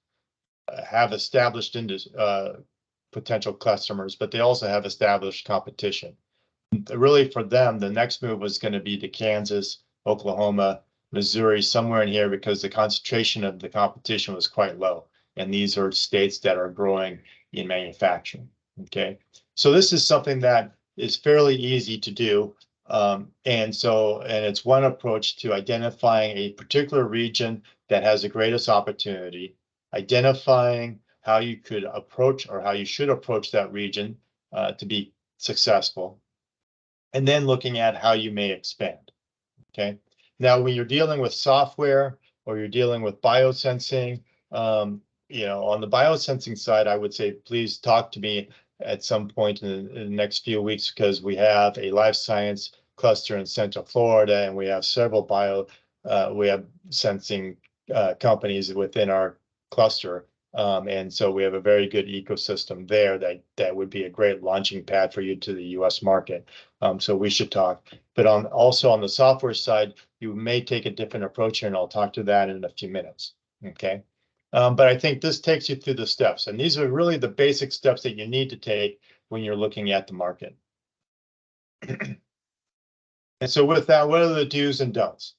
potential customers, but they also have established competition. Really, for them, the next move was going to be to Kansas, Oklahoma, Missouri, somewhere in here, because the concentration of the competition was quite low. And these are states that are growing in manufacturing. Okay, so this is something that is fairly easy to do. And it's one approach to identifying a particular region that has the greatest opportunity, identifying how you could approach, or how you should approach, that region to be successful, and then looking at how you may expand. Okay. Now, when you're dealing with software or you're dealing with biosensing, on the biosensing side, I would say, please talk to me at some point in the next few weeks, because we have a life science cluster in Central Florida, and we have several sensing companies within our cluster And so we have a very good ecosystem there that would be a great launching pad for you to the US market. So we should talk. But also on the software side, you may take a different approach here, and I'll talk to that in a few minutes. Okay. But I think this takes you through the steps. And these are really the basic steps that you need to take when you're looking at the market. And so with that, what are the do's and don'ts?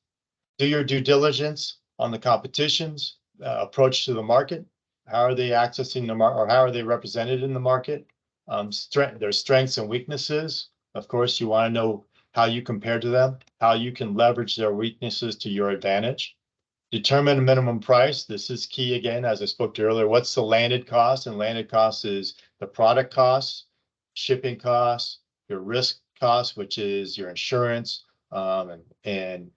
Do your due diligence on the competition's approach to the market. How are they accessing the market, or how are they represented in the market? Their strengths and weaknesses. Of course, you want to know how you compare to them, how you can leverage their weaknesses to your advantage. Determine a minimum price. This is key again, as I spoke to earlier. What's the landed cost? And landed cost is the product costs, shipping costs, your risk costs, which is your insurance, and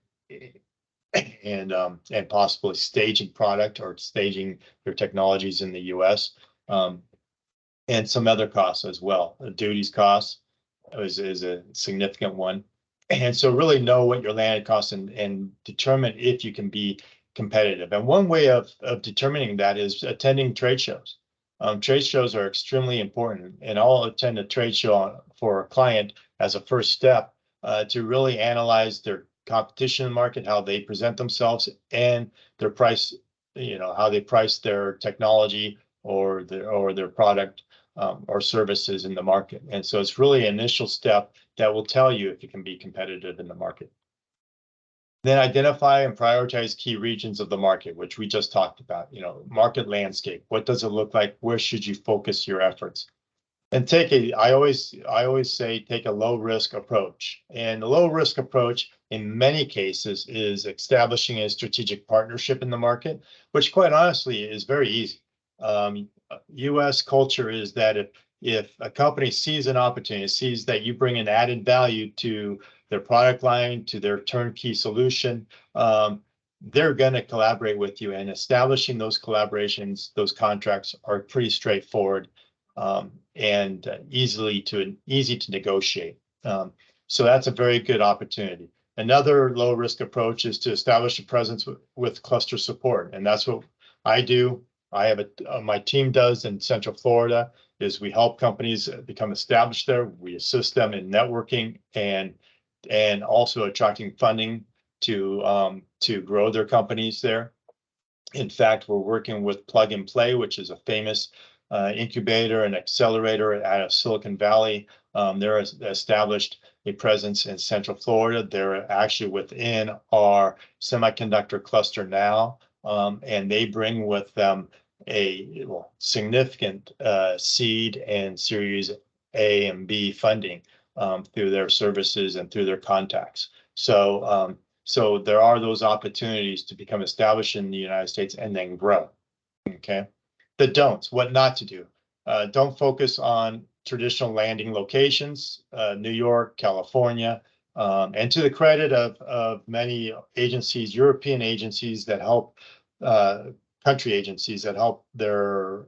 possibly staging product or staging your technologies in the US, and some other costs as well. The duties costs is a significant one. And so really know what your landed costs and determine if you can be competitive. And one way of determining that is attending trade shows. Trade shows are extremely important, and I'll attend a trade show for a client as a first step to really analyze their competition in the market, how they present themselves, and their price, how they price their technology or their product or services in the market. And so it's really an initial step that will tell you if you can be competitive in the market. Then identify and prioritize key regions of the market, which we just talked about. Market landscape. What does it look like? Where should you focus your efforts? And I always say, take a low risk approach. And the low risk approach in many cases is establishing a strategic partnership in the market, which quite honestly is very easy. US culture is that if a company sees an opportunity, sees that you bring an added value to their product line, to their turnkey solution, they're going to collaborate with you. And establishing those collaborations, those contracts are pretty straightforward and easy to negotiate. So that's a very good opportunity. Another low risk approach is to establish a presence with cluster support, and that's what I do. I have my team does in Central Florida. Is we help companies become established there. We assist them in networking and also attracting funding to grow their companies there. In fact, we're working with Plug and Play, which is a famous incubator and accelerator out of Silicon Valley. They're established a presence in Central Florida. They're actually within our semiconductor cluster now, and they bring with them a significant seed and Series A and B funding through their services and through their contacts. So there are those opportunities to become established in the United States and then grow. Okay. The don'ts, what not to do. Don't focus on traditional landing locations, New York, California, and to the credit of many agencies, European agencies that help, country agencies that help their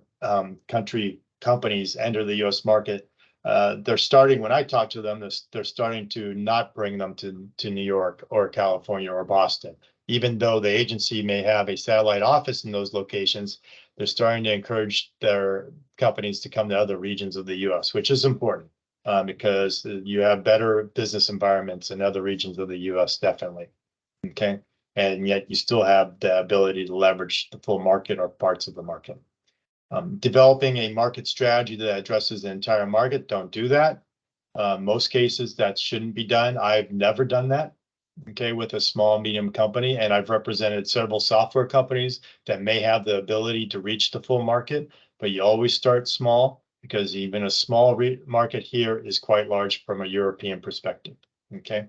country companies enter the US market, they're starting, when I talk to them, they're starting to not bring them to New York or California or Boston. Even though the agency may have a satellite office in those locations, they're starting to encourage their companies to come to other regions of the US, which is important because you have better business environments in other regions of the US, definitely. Okay. And yet you still have the ability to leverage the full market or parts of the market. Developing a market strategy that addresses the entire market, don't do that. Most cases that shouldn't be done. I've never done that, okay, with a small, medium company, and I've represented several software companies that may have the ability to reach the full market, but you always start small because even a small market here is quite large from a European perspective, okay?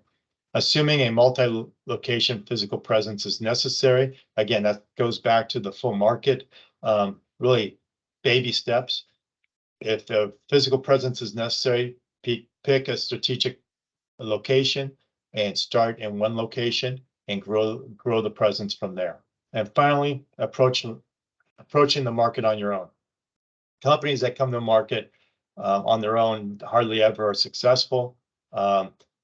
Assuming a multi-location physical presence is necessary. Again, that goes back to the full market, really baby steps. If the physical presence is necessary, pick a strategic location and start in one location and grow the presence from there. And finally, approaching the market on your own. Companies that come to the market on their own hardly ever are successful.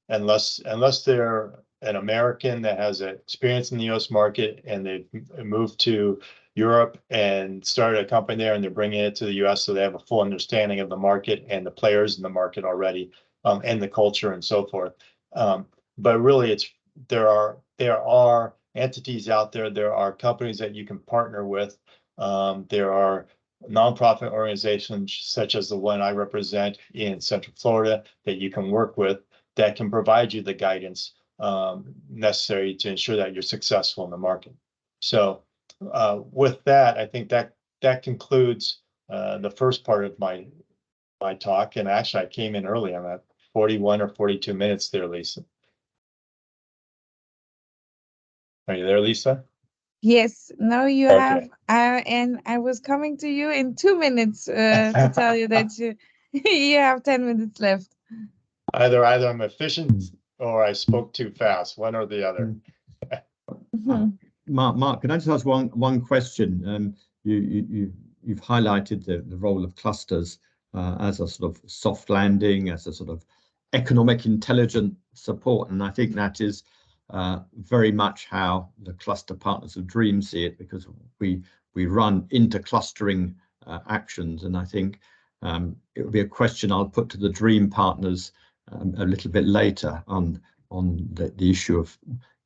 Unless they're an American that has experience in the US market and they've moved to Europe and started a company there, and they're bringing it to the US, so they have a full understanding of the market and the players in the market already, and the culture and so forth. But really, there are entities out there. There are companies that you can partner with. There are nonprofit organizations such as the one I represent in Central Florida that you can work with that can provide you the guidance necessary to ensure that you're successful in the market. So with that, I think that concludes the first part of my talk. And actually, I came in early. I'm at 41 or 42 minutes there, Lisa. Are you there, Lisa? Yes, no, you Okay. have, and I was coming to you in 2 minutes to tell you that you have 10 minutes left. Either I'm efficient or I spoke too fast, one or the other. Mark, can I just ask one question? You've highlighted the role of clusters as a sort of soft landing, as a sort of economic intelligent support, and I think that is very much how the cluster partners of DREAM see it, because we run interclustering actions, and I think it will be a question I'll put to the DREAM partners a little bit later on the issue of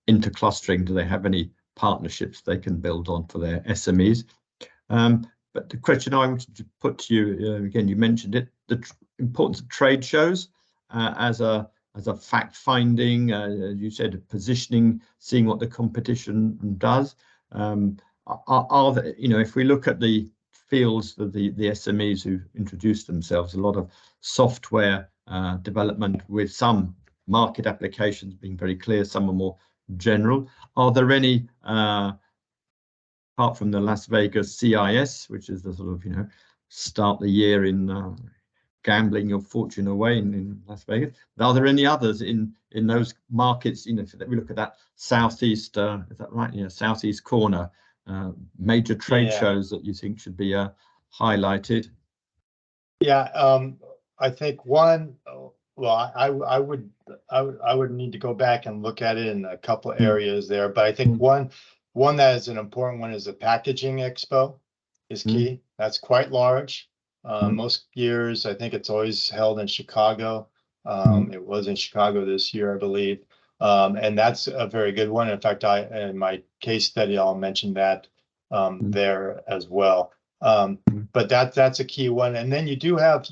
interclustering. Do they have any partnerships they can build on for their SMEs? But the question I wanted to put to you, again, you mentioned it, the importance of trade shows as a fact-finding, you said positioning, seeing what the competition does. Are there, if we look at the fields of the SMEs who introduced themselves, a lot of software development with some market applications being very clear, some are more general. Are there any, apart from the Las Vegas CIS, which is the sort of, start the year in gambling your fortune away in Las Vegas, are there any others in those markets? If we look at that southeast, is that right? Yeah, southeast corner, major trade shows that you think should be highlighted? Yeah, I think one. Well, I would need to go back and look at it in a couple of areas there, but I think one that is an important one is the packaging expo is key. That's quite large. Most years, I think it's always held in Chicago. It was in Chicago this year, I believe, and that's a very good one. In fact, in my case study, I'll mention that there as well. But that's a key one. And then you do have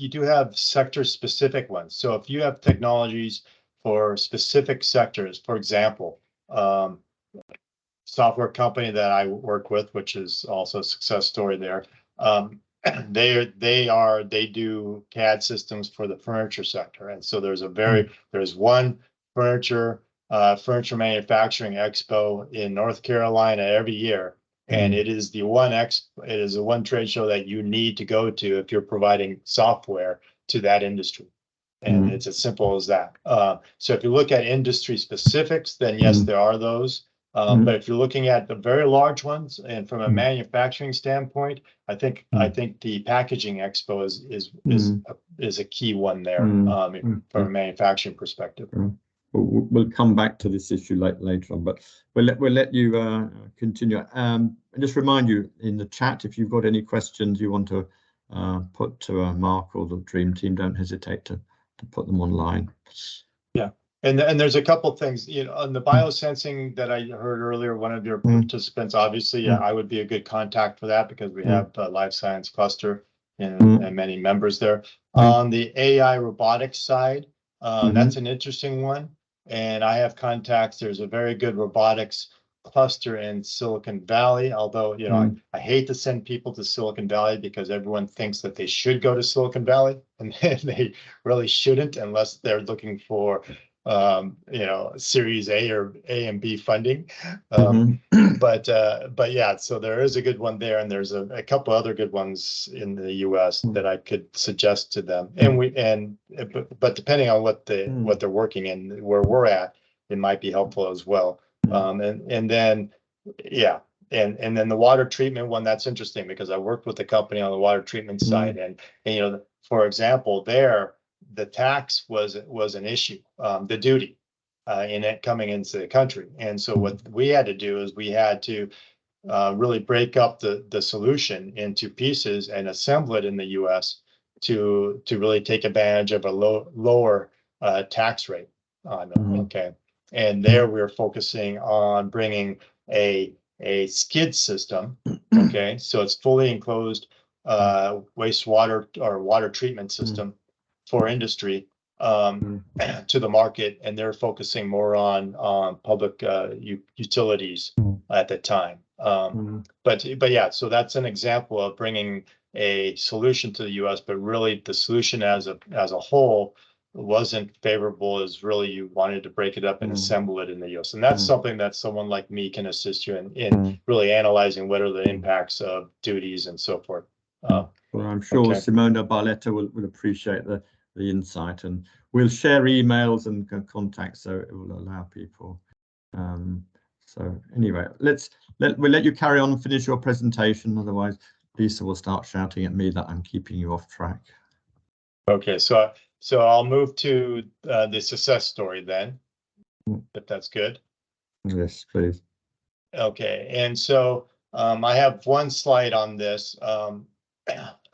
sector specific ones. So if you have technologies for specific sectors, for example, software company that I work with, which is also a success story there, they do CAD systems for the furniture sector. And so there's one furniture manufacturing expo in North Carolina every year. And it is the one trade show that you need to go to if you're providing software to that industry. And it's as simple as that. So if you look at industry specifics, then yes, there are those. But if you're looking at the very large ones, and from a manufacturing standpoint, I think the packaging expo is a key one there from a manufacturing perspective. We'll come back to this issue later on, but we'll let you continue. And just remind you in the chat, if you've got any questions you want to put to Mark or the DREAM team, don't hesitate to put them online. Yeah, and there's a couple things, on the biosensing that I heard earlier, one of your participants, obviously, I would be a good contact for that because we have a life science cluster and many members there. On the AI robotics side, that's an interesting one. And I have contacts. There's a very good robotics cluster in Silicon Valley, although, I hate to send people to Silicon Valley because everyone thinks that they should go to Silicon Valley, and they really shouldn't unless they're looking for, Series A or A and B funding. But yeah, so there is a good one there, and there's a couple other good ones in the US that I could suggest to them. But depending on what they're working in, where we're at, it might be helpful as well. And then the water treatment one, that's interesting because I worked with the company on the water treatment side, and for example, there the tax was an issue, the duty in it coming into the country. And so what we had to do is we had to really break up the solution into pieces and assemble it in the U.S. to really take advantage of a lower tax rate on them. Okay, and there we're focusing on bringing a skid system. Okay, so it's fully enclosed wastewater or water treatment system for industry to the market, and they're focusing more on public utilities at the time. But yeah, so that's an example of bringing a solution to the U.S., but really the solution as a whole wasn't favorable, as really you wanted to break it up and assemble it in the U.S. And that's something that someone like me can assist you in really analyzing what are the impacts of duties and so forth. Well, I'm sure Simona Barletta will appreciate the insight, and we'll share emails and contacts so it will allow people. So anyway, we'll let you carry on and finish your presentation. Otherwise, Lisa will start shouting at me that I'm keeping you off track. Okay, so I'll move to the success story then, if that's good. Yes, please. Okay, and so I have one slide on this.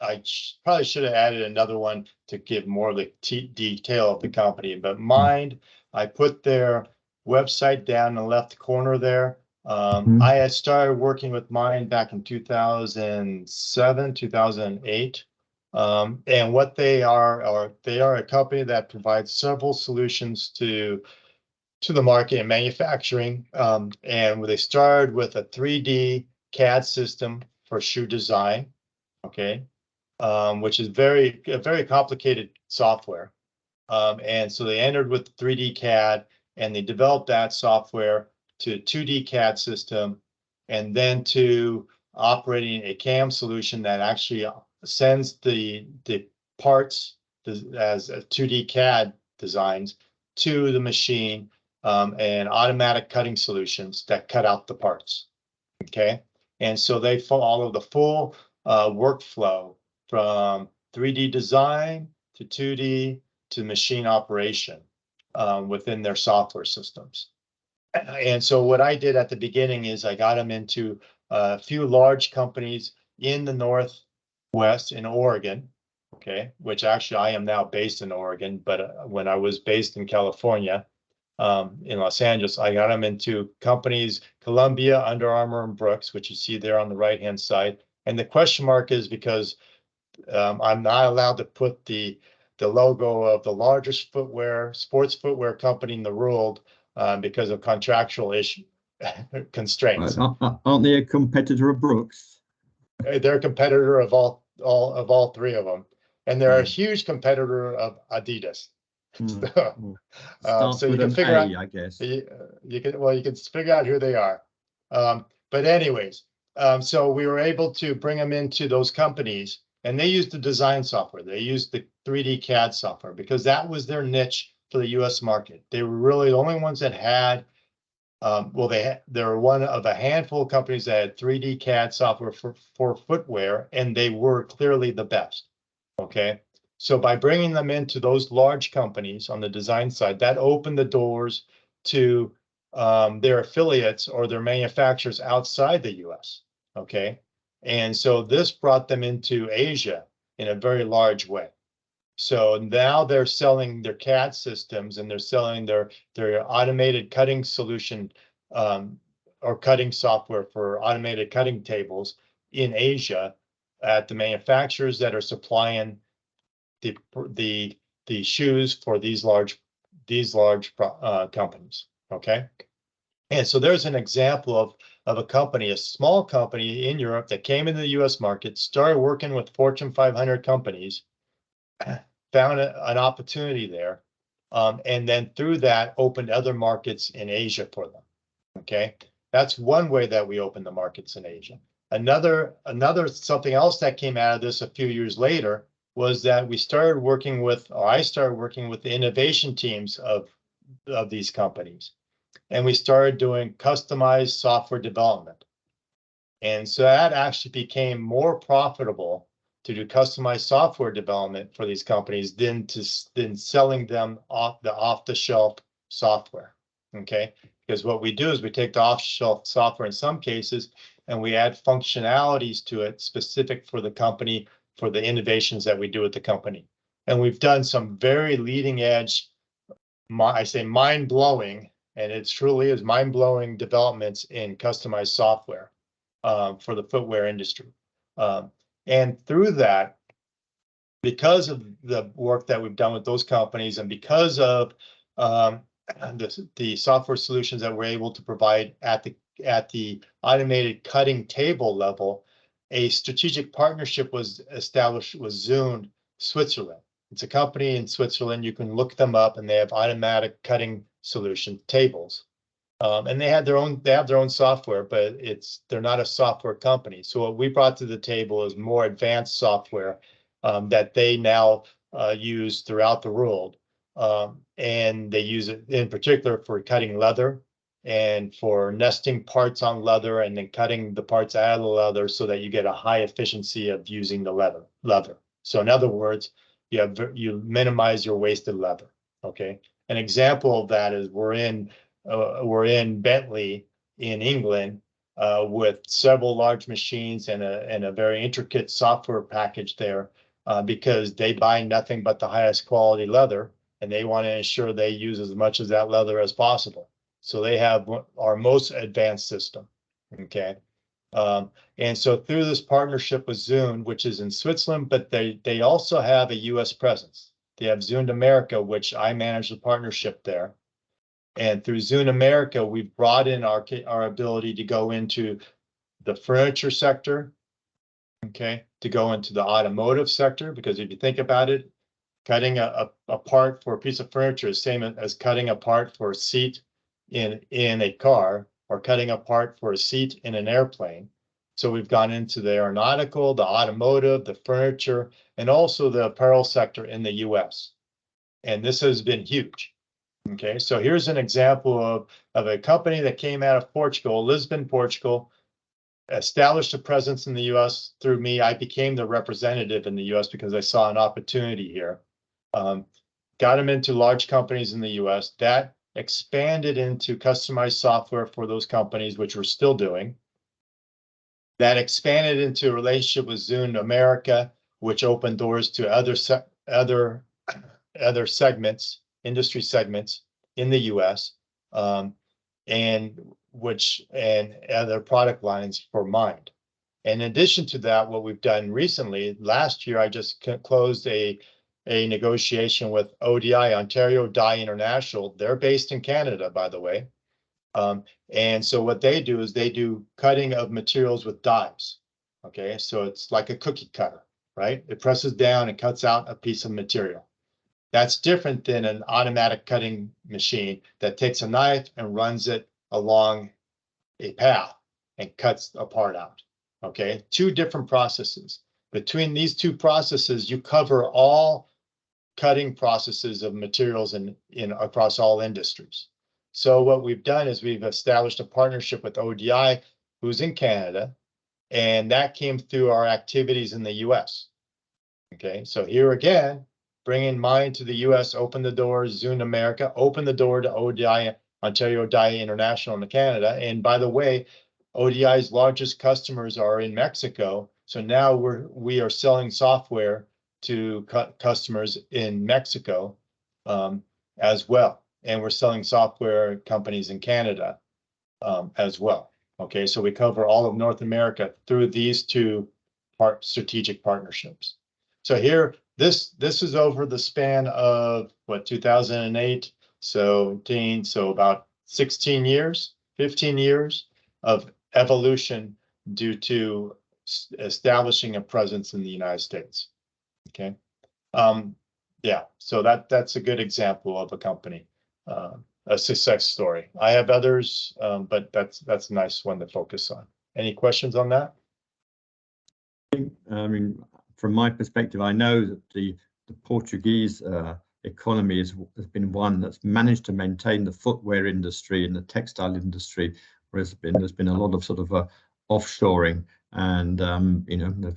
I probably should have added another one to give more of the detail of the company, but Mind, I put their website down in the left corner there. I had started working with Mind back in 2007, 2008. And what they are a company that provides several solutions to the market and manufacturing. And they started with a 3D CAD system for shoe design, okay, which is a very complicated software. And so they entered with 3D CAD, and they developed that software to 2D CAD system, and then to operating a CAM solution that actually sends the parts as 2D CAD designs to the machine, and automatic cutting solutions that cut out the parts. Okay, and so they follow the full workflow from 3D design to 2D to machine operation within their software systems. And so what I did at the beginning is I got them into a few large companies in the Northwest in Oregon, okay, which actually I am now based in Oregon, but when I was based in California, in Los Angeles, I got them into companies, Columbia, Under Armour, and Brooks, which you see there on the right-hand side. And the question mark is because I'm not allowed to put the logo of the largest sports footwear company in the world because of contractual constraints. Aren't they a competitor of Brooks? They're a competitor of all three of them, and they're a huge competitor of Adidas. So you can figure out, I guess. You can figure out who they are. But anyways, so we were able to bring them into those companies, and they used the design software. They used the 3D CAD software because that was their niche for the U.S. market. They were really the only ones that had, they were one of a handful of companies that had 3D CAD software for footwear, and they were clearly the best. Okay. So by bringing them into those large companies on the design side, that opened the doors to their affiliates or their manufacturers outside the US, okay? And so this brought them into Asia in a very large way. So now they're selling their CAD systems, and they're selling their automated cutting solution or cutting software for automated cutting tables in Asia at the manufacturers that are supplying the shoes for these large companies. Okay, and so there's an example of a company, a small company in Europe that came into the U.S. market, started working with Fortune 500 companies, found an opportunity there, and then through that opened other markets in Asia for them. Okay, that's one way that we opened the markets in Asia. Another something else that came out of this a few years later was that I started working with the innovation teams of these companies, and we started doing customized software development. And so that actually became more profitable to do customized software development for these companies than selling them off-the-shelf software. Okay, because what we do is we take the off-the-shelf software in some cases, and we add functionalities to it specific for the company, for the innovations that we do at the company. And we've done some very leading edge, I say mind-blowing, and it truly is mind-blowing developments in customized software for the footwear industry. And through that, because of the work that we've done with those companies, and because of the software solutions that we're able to provide at the automated cutting table level, a strategic partnership was established with Zune Switzerland. It's a company in Switzerland. You can look them up, and they have automatic cutting solution tables. And they have their own software, but they're not a software company. So what we brought to the table is more advanced software that they now use throughout the world. And they use it in particular for cutting leather and for nesting parts on leather and then cutting the parts out of the leather so that you get a high efficiency of using the leather. So in other words, you minimize your wasted leather. Okay. An example of that is we're in Bentley in England with several large machines and a very intricate software package there because they buy nothing but the highest quality leather, and they want to ensure they use as much of that leather as possible. So they have our most advanced system. Okay. And so through this partnership with Zune, which is in Switzerland, but they also have a US presence. They have Zune America, which I manage the partnership there. And through Zune America, we've brought in our ability to go into the furniture sector, okay, to go into the automotive sector, because if you think about it, cutting a part for a piece of furniture is the same as cutting a part for a seat in a car, or cutting a part for a seat in an airplane. So we've gone into the aeronautical, the automotive, the furniture, and also the apparel sector in the US. And this has been huge. Okay, so here's an example of a company that came out of Portugal, Lisbon, Portugal, established a presence in the US through me. I became the representative in the US because I saw an opportunity here. Got them into large companies in the US. That expanded into customized software for those companies, which we're still doing. That expanded into a relationship with Zune America, which opened doors to other segments, industry segments in the US, and other product lines for Mind. In addition to that, what we've done recently, last year, I just closed a negotiation with ODI, Ontario Dye International. They're based in Canada, by the way. And so what they do is they do cutting of materials with dies. Okay, so it's like a cookie cutter, right? It presses down and cuts out a piece of material. That's different than an automatic cutting machine that takes a knife and runs it along a path and cuts a part out. Okay, two different processes. Between these two processes, you cover all cutting processes of materials in across all industries. So what we've done is we've established a partnership with ODI, who's in Canada, and that came through our activities in the US. Okay, so here again, bringing Mind to the US, open the doors, Zune America, open the door to ODI, Ontario Dye International in Canada. And by the way, ODI's largest customers are in Mexico. So now we are selling software to customers in Mexico as well. And we're selling software companies in Canada as well. Okay, so we cover all of North America through these two strategic partnerships. So here, this is over the span of what, 2008, so about 16 years, 15 years of evolution due to establishing a presence in the United States. Okay, yeah, so that's a good example of a company, a success story. I have others, but that's a nice one to focus on. Any questions on that? I mean, from my perspective, I know that the Portuguese economy has been one that's managed to maintain the footwear industry and the textile industry, whereas there's been a lot of sort of offshoring, and you know,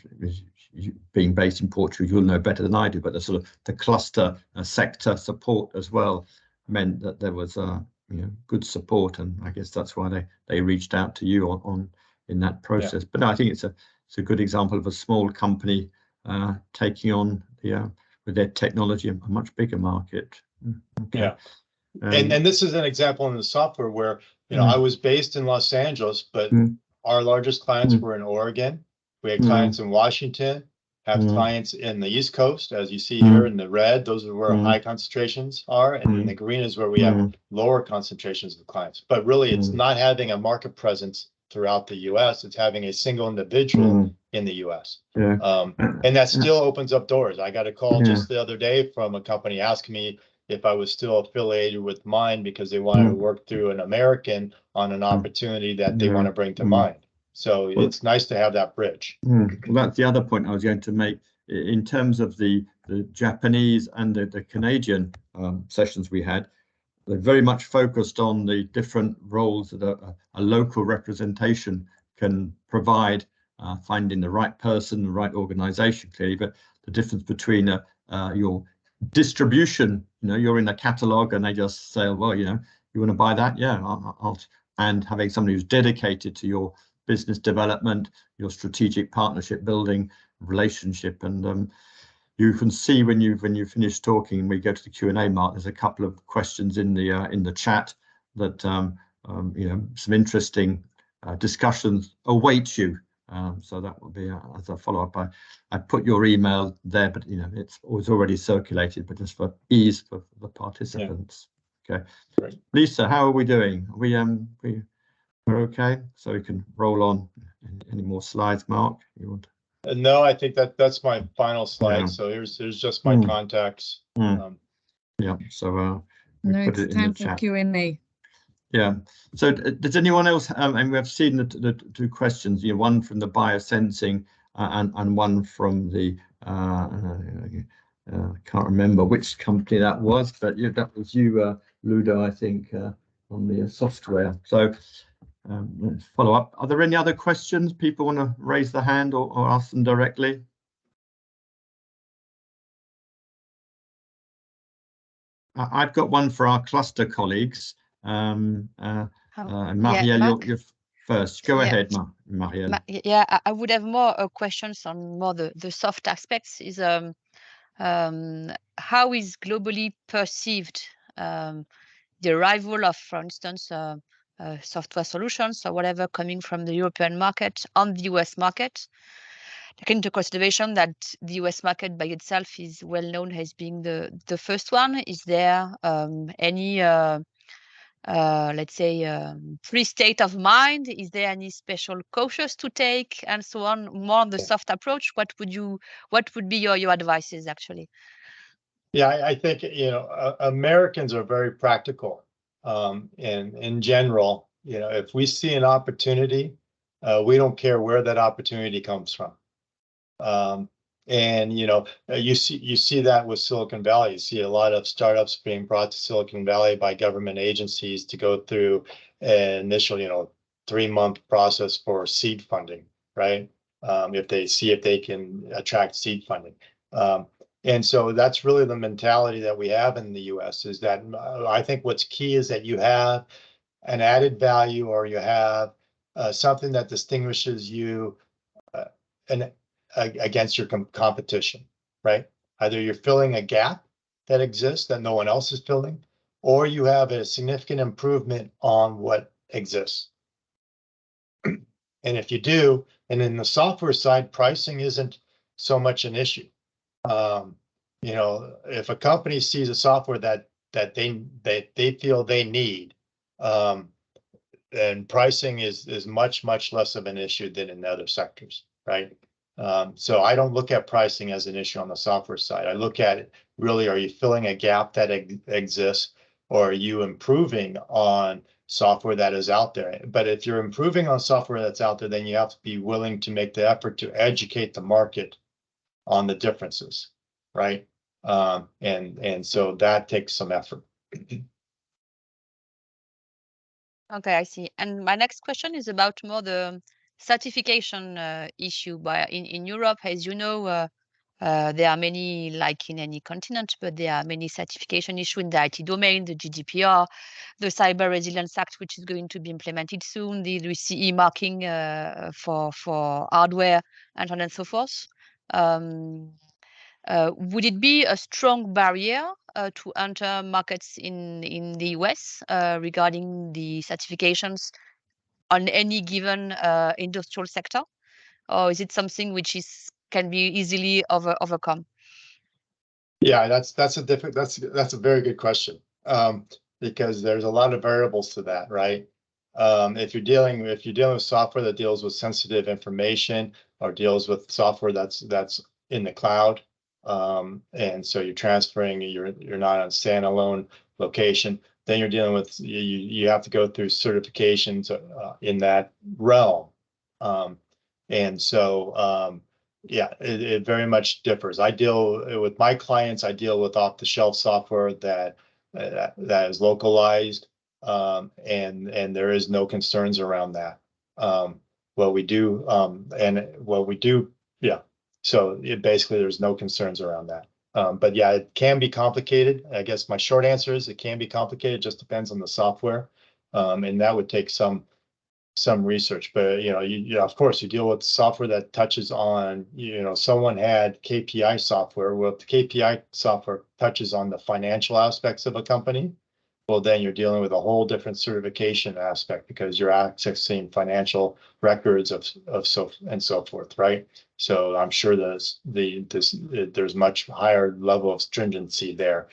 being based in Portugal, you'll know better than I do, but the sort of the cluster sector support as well meant that there was you know, good support, and I guess that's why they reached out to you on in that process. But no, I think it's a good example of a small company taking on with their technology a much bigger market. Okay. Yeah. And this is an example in the software where, I was based in Los Angeles, but our largest clients were in Oregon. We had clients in Washington, have clients in the East Coast, as you see here in the red. Those are where high concentrations are, and in the green is where we have lower concentrations of clients. But really, it's not having a market presence throughout the U.S. It's having a single individual in the U.S. And that still opens up doors. I got a call just the other day from a company asking me if I was still affiliated with mine because they wanted to work through an American on an opportunity that they want to bring to mind. So it's nice to have that bridge. Well, that's the other point I was going to make in terms of the Japanese and the Canadian sessions we had. They're very much focused on the different roles that a local representation can provide, finding the right person, the right organization, clearly, but the difference between your distribution, you're in a catalog and they just say, well, you want to buy that? Yeah, and having somebody who's dedicated to your business development, your strategic partnership building relationship. And you can see when you finish talking, we go to the Q&A, Mark, there's a couple of questions in the chat that some interesting discussions await you. So that will be as a follow-up. I put your email there, but it was already circulated, but just for ease for the participants. Okay. Great. Lisa, how are we doing? We're okay, so we can roll on. Any more slides, Mark? You want? No, I think that's my final slide. So here's just my contacts. Yeah. So no, it's time for Q&A. Yeah. So does anyone else? And we've seen the two questions. One from the biosensing and one from the can't remember which company that was, but that was you, Ludo, I think, on the software. So. Let's follow up. Are there any other questions? People want to raise their hand or ask them directly? I've got one for our cluster colleagues. Marielle, you're first. Go ahead, Marielle. Yeah, I would have more questions on more the soft aspects. Is how is globally perceived the arrival of, for instance, software solutions or whatever coming from the European market on the US market, taking into consideration that the US market by itself is well known as being the first one. Is there any, let's say, pre-state of mind? Is there any special cautious to take and so on? More on the soft approach. What would be your advices actually? Yeah, I think Americans are very practical. And in general, if we see an opportunity, we don't care where that opportunity comes from. And you see that with Silicon Valley. You see a lot of startups being brought to Silicon Valley by government agencies to go through an initial 3-month process for seed funding, right? If they can attract seed funding. And so that's really the mentality that we have in the US is that I think what's key is that you have an added value or you have something that distinguishes you against your competition, right? Either you're filling a gap that exists that no one else is filling, or you have a significant improvement on what exists. And if you do, and in the software side, pricing isn't so much an issue. If a company sees a software that they feel they need, then pricing is much less of an issue than in other sectors, right? So I don't look at pricing as an issue on the software side. I look at it really: are you filling a gap that exists, or are you improving on software that is out there? But if you're improving on software that's out there, then you have to be willing to make the effort to educate the market on the differences, right? And so that takes some effort. Okay, I see. And my next question is about more the certification issue in Europe. As you know, There are many, like in any continent, but there are many certification issues in the IT domain, the GDPR, the Cyber Resilience Act, which is going to be implemented soon, the CE marking for hardware, and so on and so forth. Would it be a strong barrier to enter markets in the US regarding the certifications on any given industrial sector? Or is it something which can be easily overcome? Yeah, that's a very good question, because there's a lot of variables to that, right? If you're dealing with software that deals with sensitive information or deals with software that's in the cloud, and so you're transferring, you're not on a standalone location, then you're dealing with, you have to go through certifications in that realm, and so. Yeah, it very much differs. I deal with my clients. I deal with off-the-shelf software that is localized, and there is no concerns around that. What we do, yeah. So basically, there's no concerns around that. But yeah, it can be complicated. I guess my short answer is it can be complicated. It just depends on the software, and that would take some research, but you of course you deal with software that touches on, someone had KPI software. Well, if the KPI software touches on the financial aspects of a company, well, then you're dealing with a whole different certification aspect because you're accessing financial records of so and so forth, right? So I'm sure there's much higher level of stringency there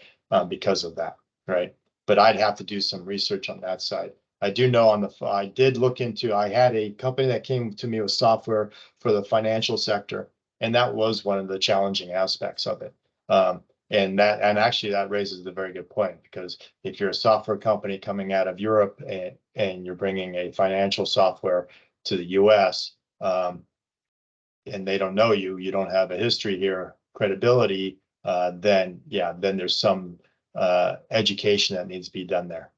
because of that, right? But I'd have to do some research on that side. I do know I did look into, I had a company that came to me with software for the financial sector, and that was one of the challenging aspects of it. And actually that raises a very good point, because if you're a software company coming out of Europe and you're bringing a financial software to the US, and they don't know you don't have a history here, credibility, then there's some education that needs to be done there.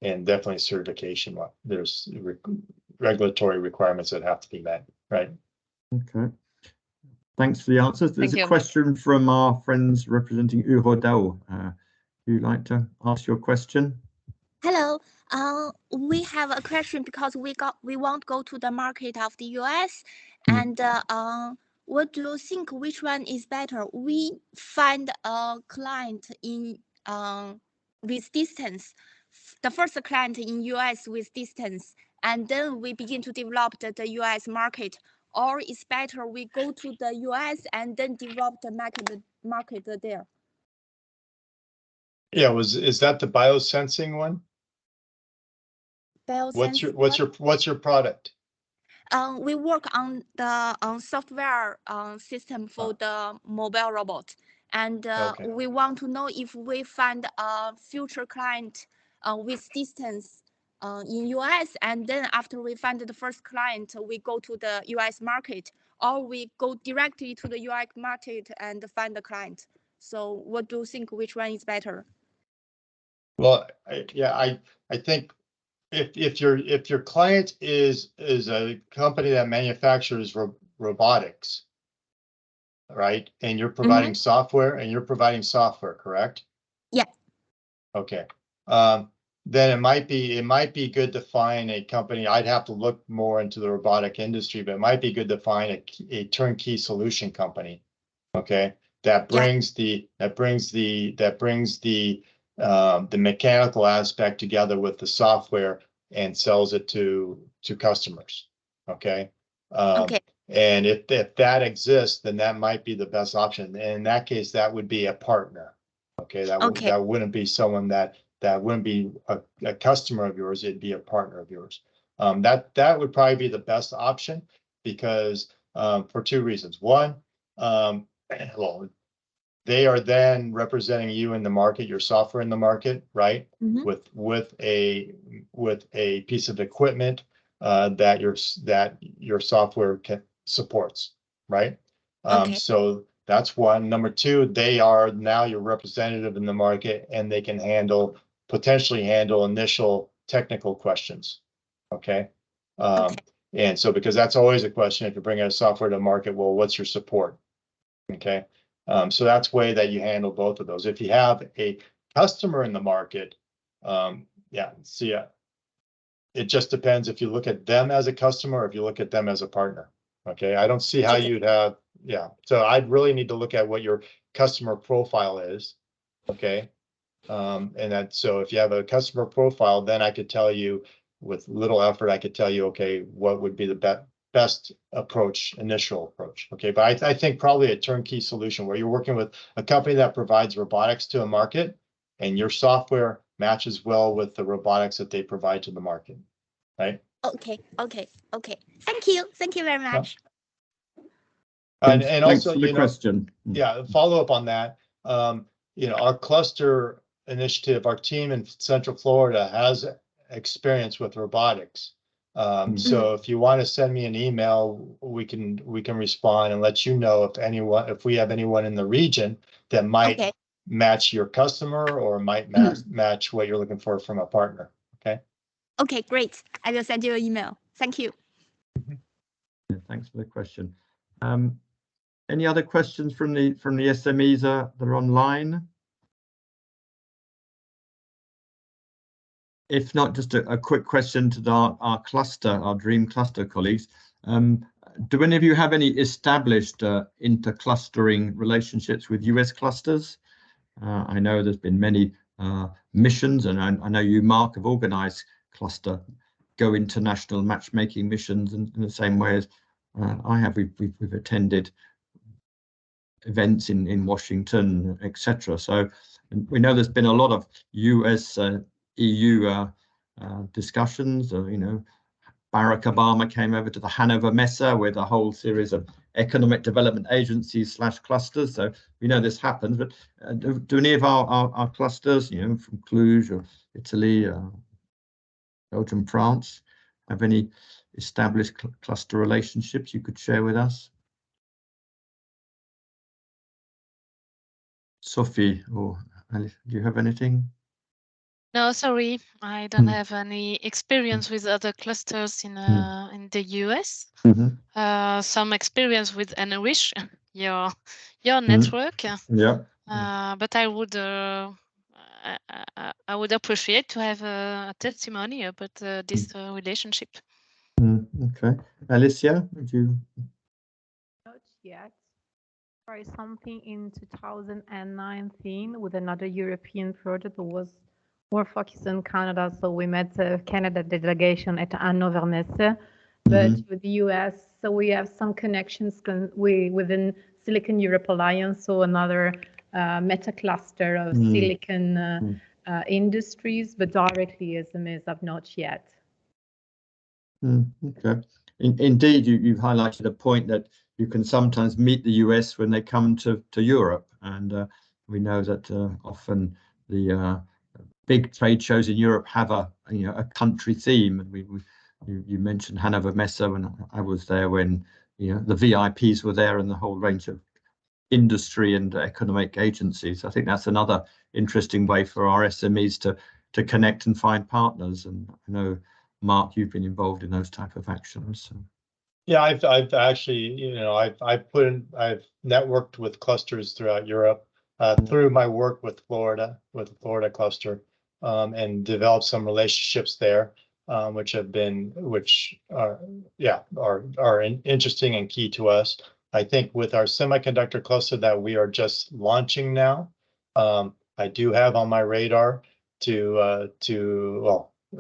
And definitely certification. There's regulatory requirements that have to be met, right? Okay. Thanks for the answers. There's a question from our friends representing Uhodao. Would you like to ask your question? Hello. We have a question because we want to go to the market of the US, and what do you think? Which one is better? We find a client in with distance. The first client in US with distance, and then we begin to develop the US market, or it's better we go to the US and then develop the market there. Yeah, is that the biosensing one? Biosensing. What's your product? We work on the software system for the mobile robot, and we want to know if we find a future client with distance in US, and then after we find the first client, we go to the US market, or we go directly to the US market and find the client. So what do you think, which one is better? Well, I think if your client is a company that manufactures robotics, right, and you're providing software, correct? Yeah. Okay. Then it might be good to find a company. I'd have to look more into the robotic industry, but it might be good to find a turnkey solution company. Okay, that brings the mechanical aspect together with the software and sells it to customers. Okay. And if that exists, then that might be the best option. And in that case, that would be a partner. Okay. That wouldn't be someone that wouldn't be a customer of yours. It'd be a partner of yours. That would probably be the best option, because for two reasons. One, well, they are then representing you in the market, your software in the market, right? With a piece of equipment that your software supports, right? So that's one. Number two, they are now your representative in the market, and they can potentially handle initial technical questions. Okay. And so, because that's always a question if you bring out software to market, well, what's your support? Okay. So that's way that you handle both of those. If you have a customer in the market, it just depends if you look at them as a customer or if you look at them as a partner. Okay, I don't see how you'd have, so I'd really need to look at what your customer profile is. Okay, and that, so if you have a customer profile, then I could tell you with little effort, I could tell you, okay, what would be the best approach, initial approach. Okay, but I think probably a turnkey solution where you're working with a company that provides robotics to a market and your software matches well with the robotics that they provide to the market, right? Okay. Thank you very much. And Thanks also, for the question. Follow up on that. Our cluster initiative, our team in Central Florida has experience with robotics. So if you want to send me an email, we can respond and let you know if we have anyone in the region that might match your customer or might match what you're looking for from a partner. Okay. Okay, great. I will send you an email. Thank you. Thanks for the question. Any other questions from the SMEs that are online? If not, just a quick question to our cluster, our Dream cluster colleagues. Do any of you have any established inter-clustering relationships with US clusters? I know there's been many missions, and I know you, Mark, have organized cluster Go International matchmaking missions in the same way as I have. We've attended events in Washington, etc. So we know there's been a lot of US EU discussions. Barack Obama came over to the Hanover Messe with a whole series of economic development agencies / clusters. So we know this happens, but do any of our clusters, from Cluj or Italy, Belgium, France, have any established cluster relationships you could share with us? Sophie or Alice, do you have anything? No, sorry, I don't have any experience with other clusters in the US. Some experience with Enrich, your network. But I would appreciate to have a testimony about this relationship. Okay, Alicia, would you? Not yet. Try something in 2019 with another European project that was more focused on Canada. So we met the Canada delegation at Hanover Messe, but with the US, so we have some connections within Silicon Europe Alliance, so another meta cluster of silicon industries, but directly as SMEs not yet. Okay. Indeed, you've highlighted a point that you can sometimes meet the US when they come to Europe, and we know that often the big trade shows in Europe have a country theme. You mentioned Hanover Messe when I was there, when the VIPs were there and the whole range of industry and economic agencies. I think that's another interesting way for our SMEs to connect and find partners. And I know, Mark, you've been involved in those type of actions. So. Yeah, I've actually, I've networked with clusters throughout Europe through my work with the Florida cluster, and developed some relationships there, which are interesting and key to us. I think with our semiconductor cluster that we are just launching now, I do have on my radar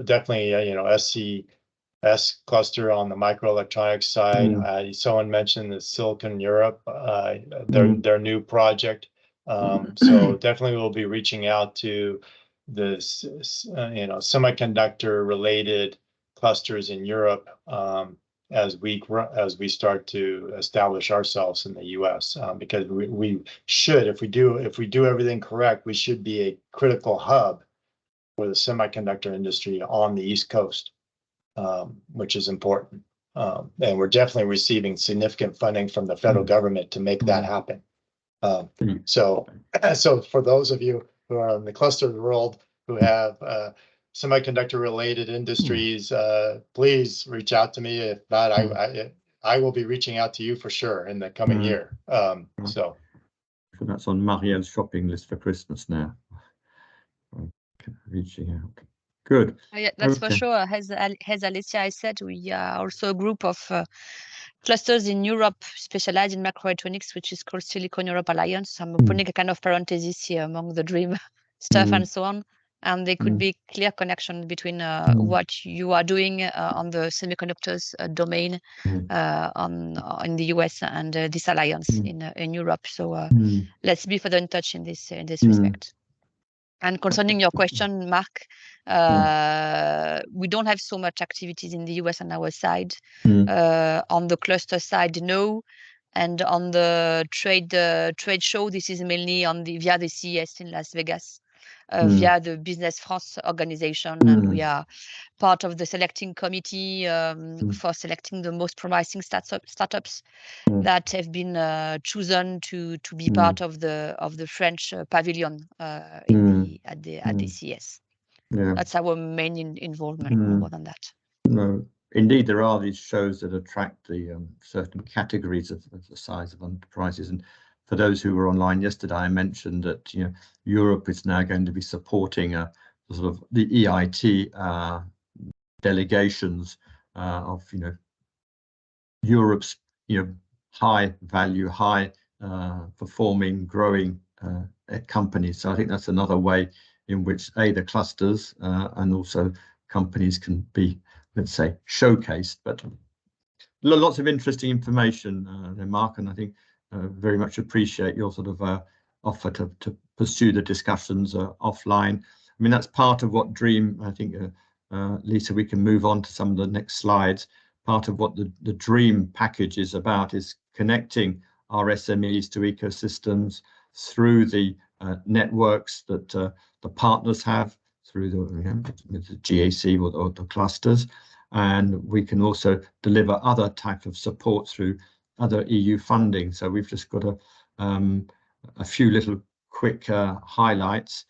definitely SCS cluster on the microelectronics side. Someone mentioned the Silicon Europe, their new project. So definitely we'll be reaching out to the semiconductor related clusters in Europe as we start to establish ourselves in the US, because we should, if we do everything correct, we should be a critical hub for the semiconductor industry on the East Coast, which is important. And we're definitely receiving significant funding from the federal government to make that happen. So for those of you who are in the cluster world who have semiconductor related industries, please reach out to me. If not, I will be reaching out to you for sure in the coming year. So that's on Marielle's shopping list for Christmas now. Reaching out. Good. Yeah, that's for sure. As Alicia said, we are also a group of clusters in Europe specialized in macroelectronics, which is called Silicon Europe Alliance. I'm putting a kind of parenthesis here among the dream stuff and so on. And there could be clear connection between what you are doing on the semiconductors domain in the US and this alliance in Europe. So let's be further in touch in this respect. And concerning your question, Mark, we don't have so much activities in the US on our side. On the cluster side, no. And on the trade show, this is mainly via the CES in Las Vegas, via the Business France organization. And we are part of the selecting committee for selecting the most promising startups that have been chosen to be part of the French pavilion at the CES. Yeah. That's our main involvement, more than that. No, indeed, there are these shows that attract the certain categories of the size of enterprises. And for those who were online yesterday, I mentioned that Europe is now going to be supporting sort of the EIT delegations of Europe's high value, high performing, growing companies. So I think that's another way in which the clusters and also companies can be, let's say, showcased. But lots of interesting information there, Mark, and I think very much appreciate your sort of offer to pursue the discussions offline. I mean, that's part of what DREAM, I think, Lisa, we can move on to some of the next slides. Part of what the DREAM package is about is connecting our SMEs to ecosystems through the networks that the partners have, through the GAC or the clusters. And we can also deliver other type of support through other EU funding. So we've just got a few little quick highlights.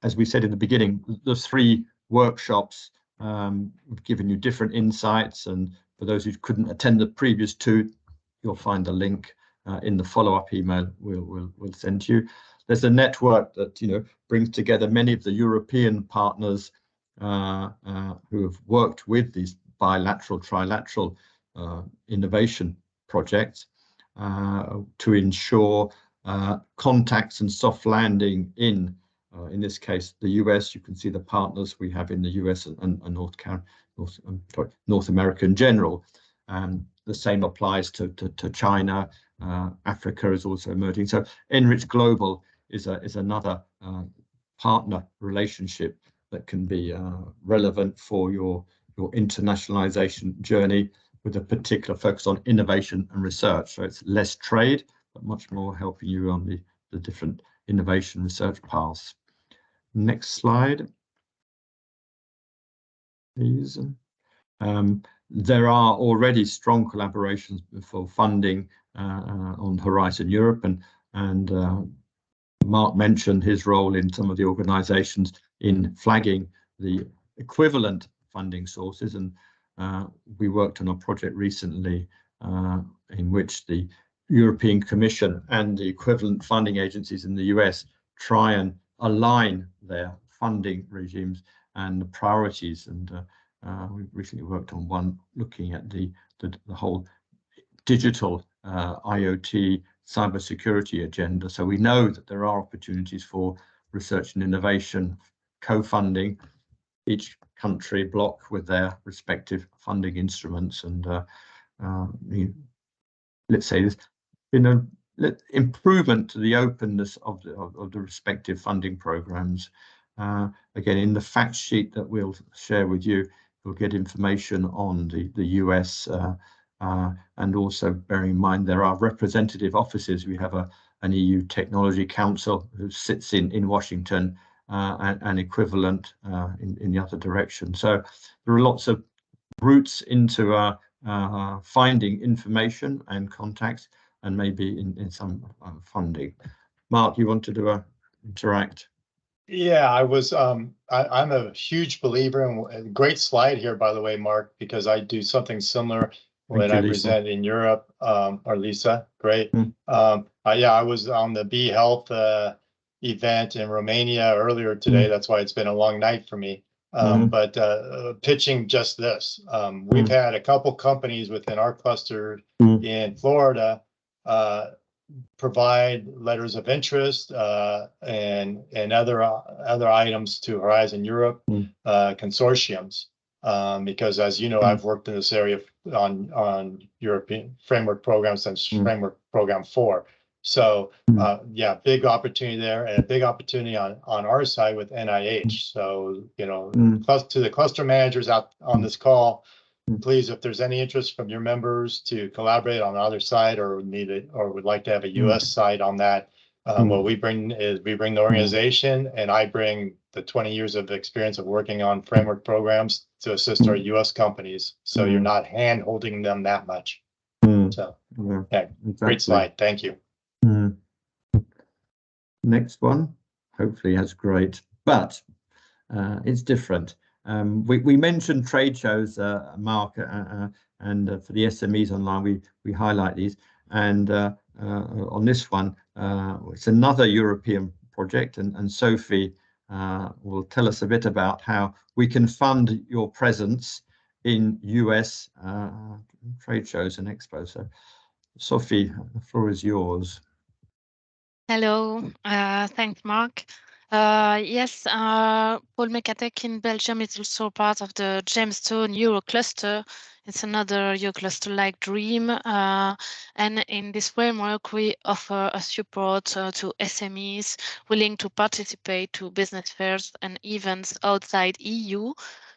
As we said in the beginning, the 3 workshops have given you different insights, and for those who couldn't attend the previous 2, you'll find the link in the follow-up email we'll send you. There's a network that brings together many of the European partners who have worked with these bilateral, trilateral innovation projects to ensure contacts and soft landing in this case, the US. You can see the partners we have in the US and North America in general. The same applies to China. Africa is also emerging. So Enrich Global is another partner relationship that can be relevant for your internationalization journey, with a particular focus on innovation and research. So it's less trade, but much more helping you on the different innovation research paths. Next slide, please. There are already strong collaborations for funding on Horizon Europe, and Mark mentioned his role in some of the organizations in flagging the equivalent funding sources, and we worked on a project recently in which the European Commission and the equivalent funding agencies in the US try and align their funding regimes and the priorities. And we recently worked on one looking at the whole digital IoT cybersecurity agenda. So we know that there are opportunities for research and innovation co-funding, each country block with their respective funding instruments. And let's say there's been an improvement to the openness of the respective funding programs. Again, in the fact sheet that we'll share with you, you'll get information on the US, and also bearing in mind there are representative offices. We have an EU Technology Council who sits in Washington, and equivalent in the other direction. So there are lots of routes into finding information and contacts, and maybe in some funding. Mark, you wanted to interact? Yeah, I'm a huge believer in a great slide here, by the way, Mark, because I do something similar when I present in Europe, or Lisa, great. Yeah, I was on the Bee Health event in Romania earlier today. That's why it's been a long night for me. But pitching just this, we've had a couple companies within our cluster in Florida provide letters of interest and other items to Horizon Europe consortiums. Because as you know, I've worked in this area on European framework programs since framework program 4. So yeah, big opportunity there, and a big opportunity on our side with NIH. So, you know, to the cluster managers out on this call, please, if there's any interest from your members to collaborate on the other side, or need it, or would like to have a US side on that, what we bring is we bring the organization, and I bring the 20 years of experience of working on framework programs to assist our US companies. So you're not hand holding them that much. So yeah, exactly. Great slide. Thank you. Next one, hopefully that's great, but it's different. We mentioned trade shows, Mark, and for the SMEs online, we highlight these. And on this one, it's another European project, and Sophie will tell us a bit about how we can fund your presence in US trade shows and expos. So, Sophie, the floor is yours. Hello, thanks, Mark. Yes, Paul Mecatech in Belgium is also part of the Gemstone Euro cluster. It's another Euro cluster like Dream. And in this framework, we offer a support to SMEs willing to participate to business fairs and events outside EU.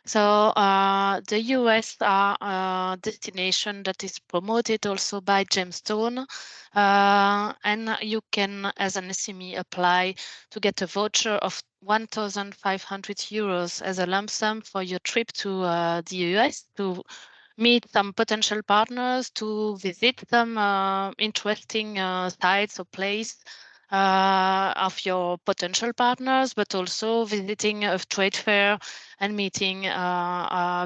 So the US are a destination that is promoted also by Gemstone. And you can, as an SME, apply to get a voucher of 1,500 euros as a lump sum for your trip to the US to meet some potential partners, to visit some interesting sites or place of your potential partners, but also visiting a trade fair and meeting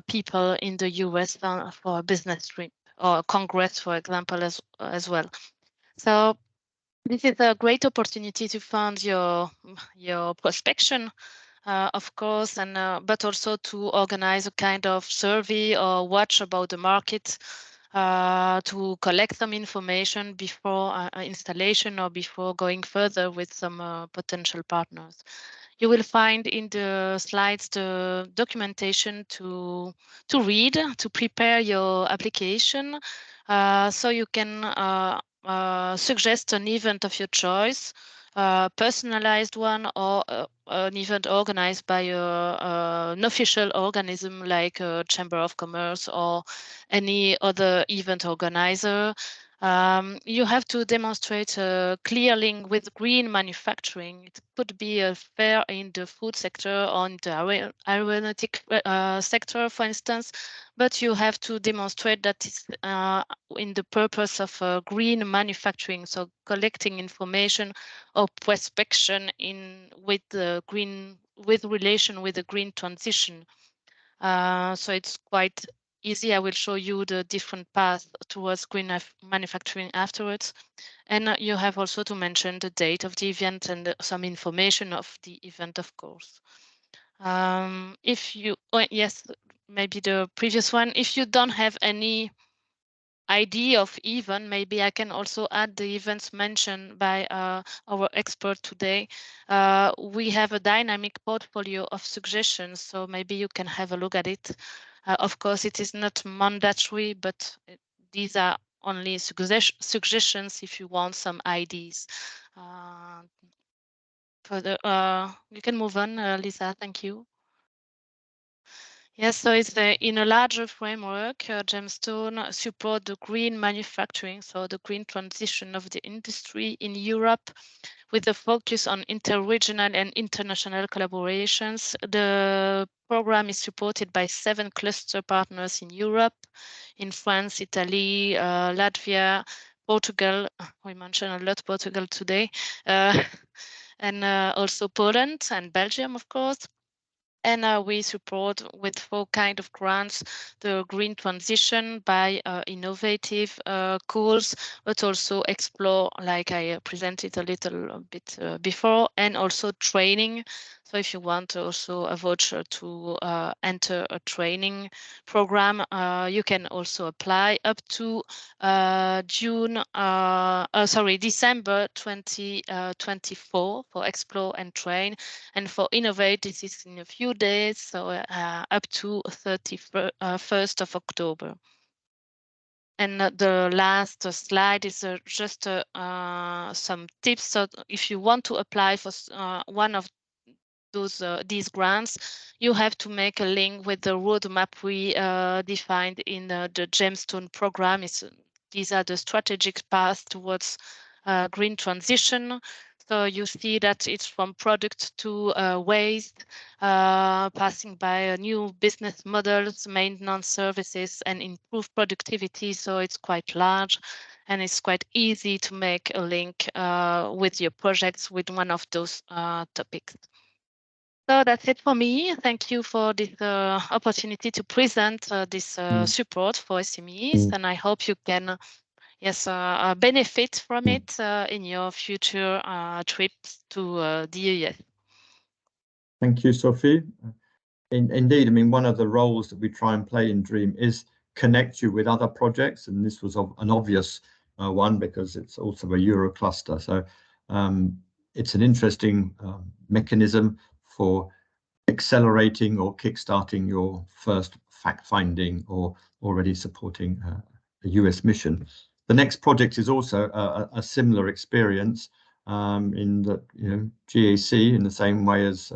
people in the US for a business trip or Congress, for example, as well. So this is a great opportunity to fund your prospection, of course, and but also to organize a kind of survey or watch about the market, to collect some information before installation or before going further with some potential partners. You will find in the slides the documentation to read, to prepare your application, so you can suggest an event of your choice, personalized one, or an event organized by an official organism like a Chamber of Commerce or any other event organizer. You have to demonstrate a clear link with green manufacturing. It could be a fair in the food sector or in the aeronautic sector, for instance, but you have to demonstrate that it's in the purpose of green manufacturing, so collecting information or prospection with relation with the green transition. So it's quite easy. I will show you the different paths towards green manufacturing afterwards. And you have also to mention the date of the event and some information of the event, of course. Yes, maybe the previous one, if you don't have any idea of event, maybe I can also add the events mentioned by our expert today. We have a dynamic portfolio of suggestions, so maybe you can have a look at it. Of course, it is not mandatory, but these are only suggestions if you want some ideas. You can move on, Lisa, thank you. Yes, so it's in a larger framework, Gemstone support the green manufacturing, so the green transition of the industry in Europe, with a focus on interregional and international collaborations. The program is supported by 7 cluster partners in Europe, in France, Italy, Latvia, Portugal. We mentioned a lot Portugal today, and also Poland and Belgium, of course. And we support with 4 kind of grants the green transition by innovative goals, but also explore, like I presented a little bit before, and also training. So if you want also a voucher to enter a training program, you can also apply up to December 2024 for Explore and Train. And for Innovate, this is in a few days, so up to 31st of October. And the last slide is just some tips. So if you want to apply for one of these grants, you have to make a link with the roadmap we defined in the Gemstone program. These are the strategic paths towards green transition. So you see that it's from product to waste, passing by new business models, maintenance services, and improved productivity. So it's quite large, and it's quite easy to make a link with your projects with one of those topics. So that's it for me. Thank you for this opportunity to present this support for SMEs, and I hope you can benefit from it in your future trips to the US. Thank you, Sophie. Indeed, I mean, one of the roles that we try and play in DREAM is connect you with other projects, and this was an obvious one because it's also a Eurocluster. So it's an interesting mechanism for accelerating or kickstarting your first fact-finding or already supporting a US mission. The next project is also a similar experience in that, you know, GAC, in the same way as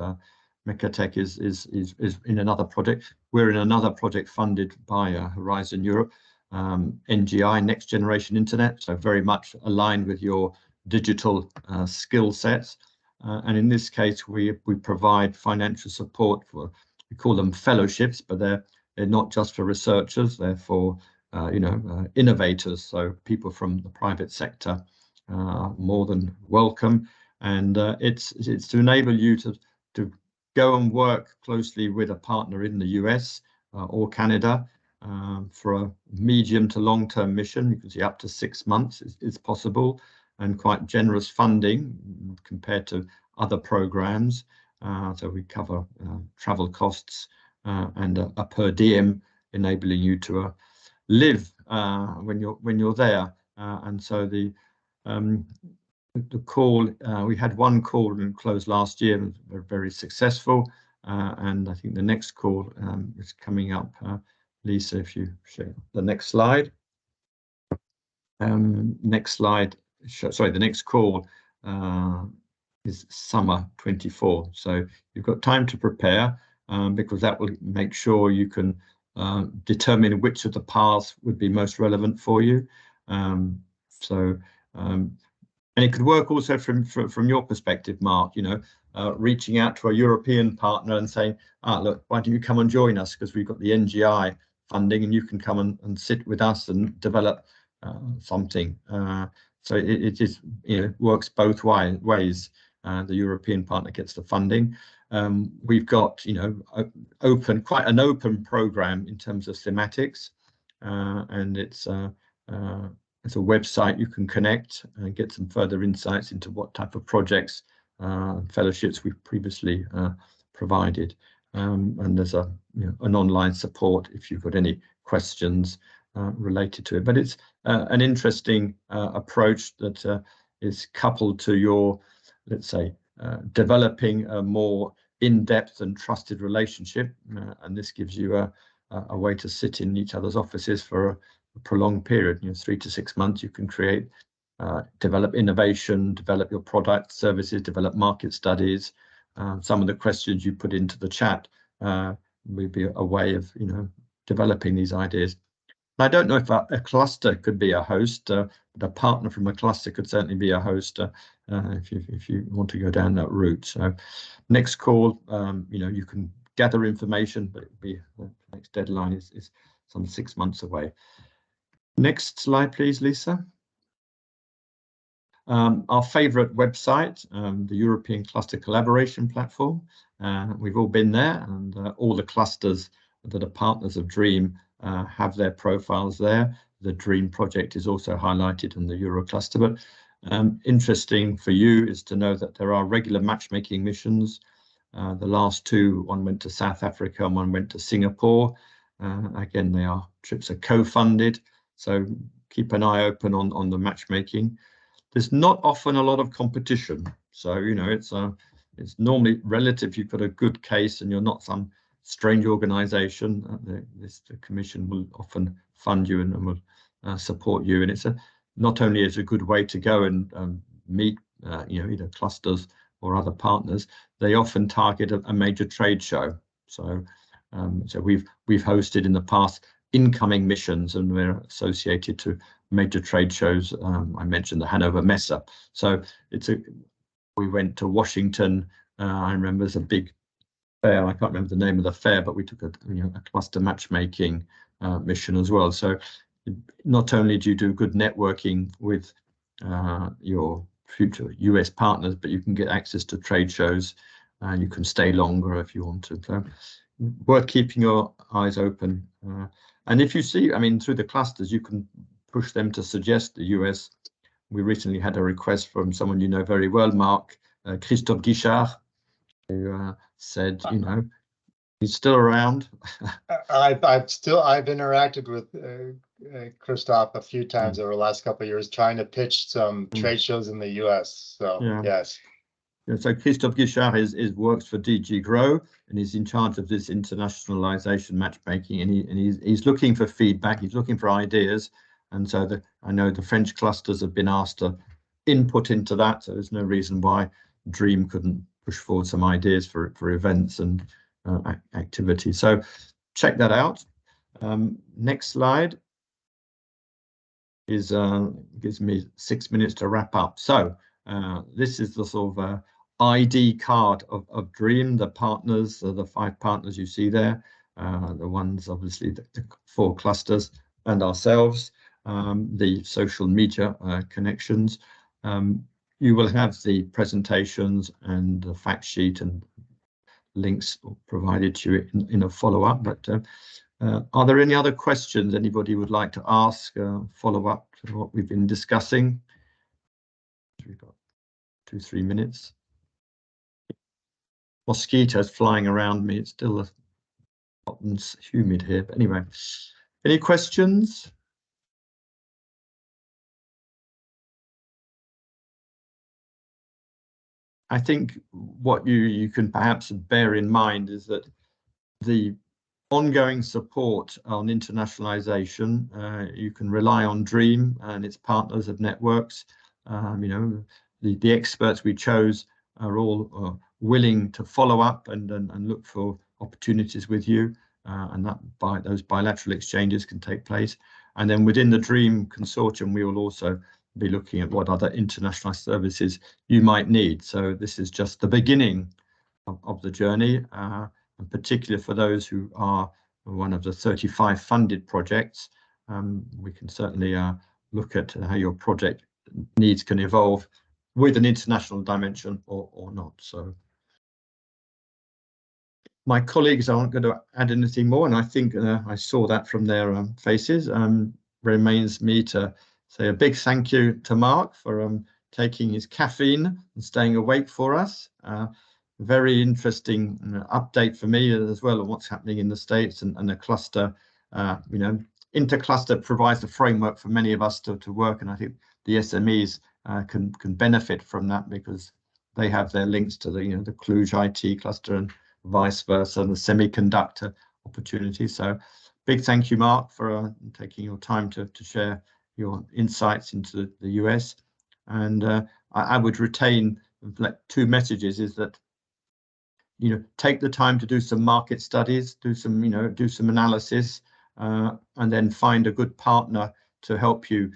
Mecatech is in another project. We're in another project funded by Horizon Europe, NGI, Next Generation Internet, so very much aligned with your digital skill sets. And in this case, we provide financial support for, we call them fellowships, but they're not just for researchers, they're for innovators. So people from the private sector are more than welcome. And it's to enable you to go and work closely with a partner in the US or Canada for a medium to long-term mission. You can see up to 6 months is possible, and quite generous funding compared to other programs. So we cover travel costs and a per diem, enabling you to live when you're there. And so the call, we had one call and closed last year, and were very successful. And I think the next call is coming up. Lisa, if you share the next slide. Next slide. Sorry, the next call is summer 24. So you've got time to prepare because that will make sure you can determine which of the paths would be most relevant for you. And it could work also from your perspective, Mark, you know, reaching out to a European partner and saying, look, why don't you come and join us, because we've got the NGI funding and you can come and sit with us and develop something. So it is, you know, works both ways. The European partner gets the funding. We've got, you know, quite an open program in terms of thematics, and it's a website you can connect and get some further insights into what type of projects, fellowships we've previously provided. And there's an online support if you've got any questions related to it. But it's an interesting approach that is coupled to your, let's say, developing a more in-depth and trusted relationship. And this gives you a way to sit in each other's offices for a prolonged period, 3 to 6 months. You can create, develop innovation, develop your product, services, develop market studies. Some of the questions you put into the chat would be a way of, developing these ideas. I don't know if a cluster could be a host, but a partner from a cluster could certainly be a host if you want to go down that route. So next call, you can gather information, but it'll be, the next deadline is some 6 months away. Next slide, please, Lisa. Our favorite website, the European Cluster Collaboration Platform. We've all been there, and all the clusters that are partners of DREAM have their profiles there. The DREAM project is also highlighted in the Eurocluster. But interesting for you is to know that there are regular matchmaking missions. The last two, one went to South Africa and one went to Singapore. Again, trips are co-funded, so keep an eye open on the matchmaking. There's not often a lot of competition, so it's normally relative. You've got a good case and you're not some strange organisation. The Commission will often fund you and will support you, and it's not only is a good way to go and meet either clusters or other partners. They often target a major trade show. So we've hosted in the past incoming missions, and we're associated to major trade shows. I mentioned the Hanover Messe. So we went to Washington. I remember there's a big fair. I can't remember the name of the fair, but we took a cluster matchmaking mission as well. So not only do you do good networking with your future US partners, but you can get access to trade shows and you can stay longer if you want to. So worth keeping your eyes open. And if you see, through the clusters, you can push them to suggest the US. We recently had a request from someone you know very well, Mark, Christophe Guichard, who said, he's still around. I've interacted with Christophe a few times over the last couple of years, trying to pitch some trade shows in the US. So yes. So Christophe Guichard works for DG Grow, and he's in charge of this internationalisation matchmaking, and he's looking for feedback. He's looking for ideas, and so I know the French clusters have been asked to input into that. So there's no reason why DREAM couldn't push forward some ideas for events and activities. So check that out. Next slide is gives me 6 minutes to wrap up. So this is the sort of ID card of DREAM, the partners, the 5 partners you see there, the ones obviously the 4 clusters and ourselves, the social media connections. You will have the presentations and the fact sheet and links provided to you in a follow-up. But are there any other questions anybody would like to ask, follow up to what we've been discussing? We've got 2-3 minutes. Mosquitoes flying around me. It's still hot and humid here. But anyway, any questions? I think what you can perhaps bear in mind is that the ongoing support on internationalization, you can rely on DREAM and its partners of networks. The experts we chose are all willing to follow up and look for opportunities with you, and those bilateral exchanges can take place. And then within the DREAM consortium, we will also be looking at what other international services you might need. So this is just the beginning of the journey, and particularly for those who are one of the 35 funded projects. We can certainly look at how your project needs can evolve with an international dimension or not. So my colleagues aren't going to add anything more, and I think I saw that from their faces. Remains me to say a big thank you to Mark for taking his caffeine and staying awake for us. Very interesting update for me as well on what's happening in the States and the cluster. Intercluster provides the framework for many of us to work, and I think the SMEs can benefit from that because they have their links to the Cluj IT cluster and vice versa, and the semiconductor opportunity. So big thank you, Mark, for taking your time to share your insights into the US. And I would retain 2 messages: is that take the time to do some market studies, do some analysis, and then find a good partner to help you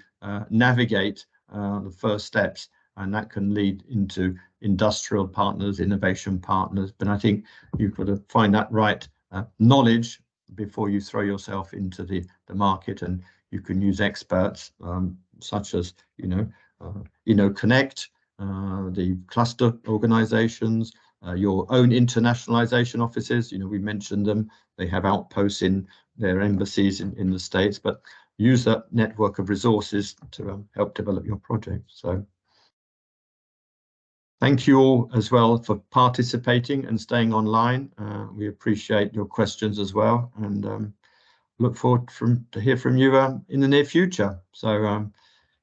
navigate the first steps, and that can lead into industrial partners, innovation partners. But I think you've got to find that right knowledge before you throw yourself into the market, and you can use experts such as Connect, the cluster organizations, your own internationalization offices. We mentioned them. They have outposts in their embassies in the States, but use that network of resources to help develop your project. So thank you all as well for participating and staying online. We appreciate your questions as well, and look forward to hear from you in the near future. So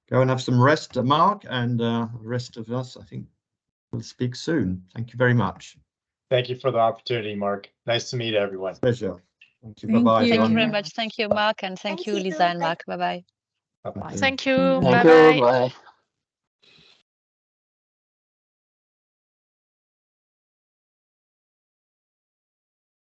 go and have some rest, Mark, and the rest of us, I think, we'll speak soon. Thank you very much. Thank you for the opportunity, Mark. Nice to meet everyone. Pleasure. Thank you. Thank Bye-bye. you. Thank you very much. Thank you, Mark, and thank you, Lisa and Mark. Bye-bye. Bye-bye. Thank you. Thank Bye-bye. you. Bye.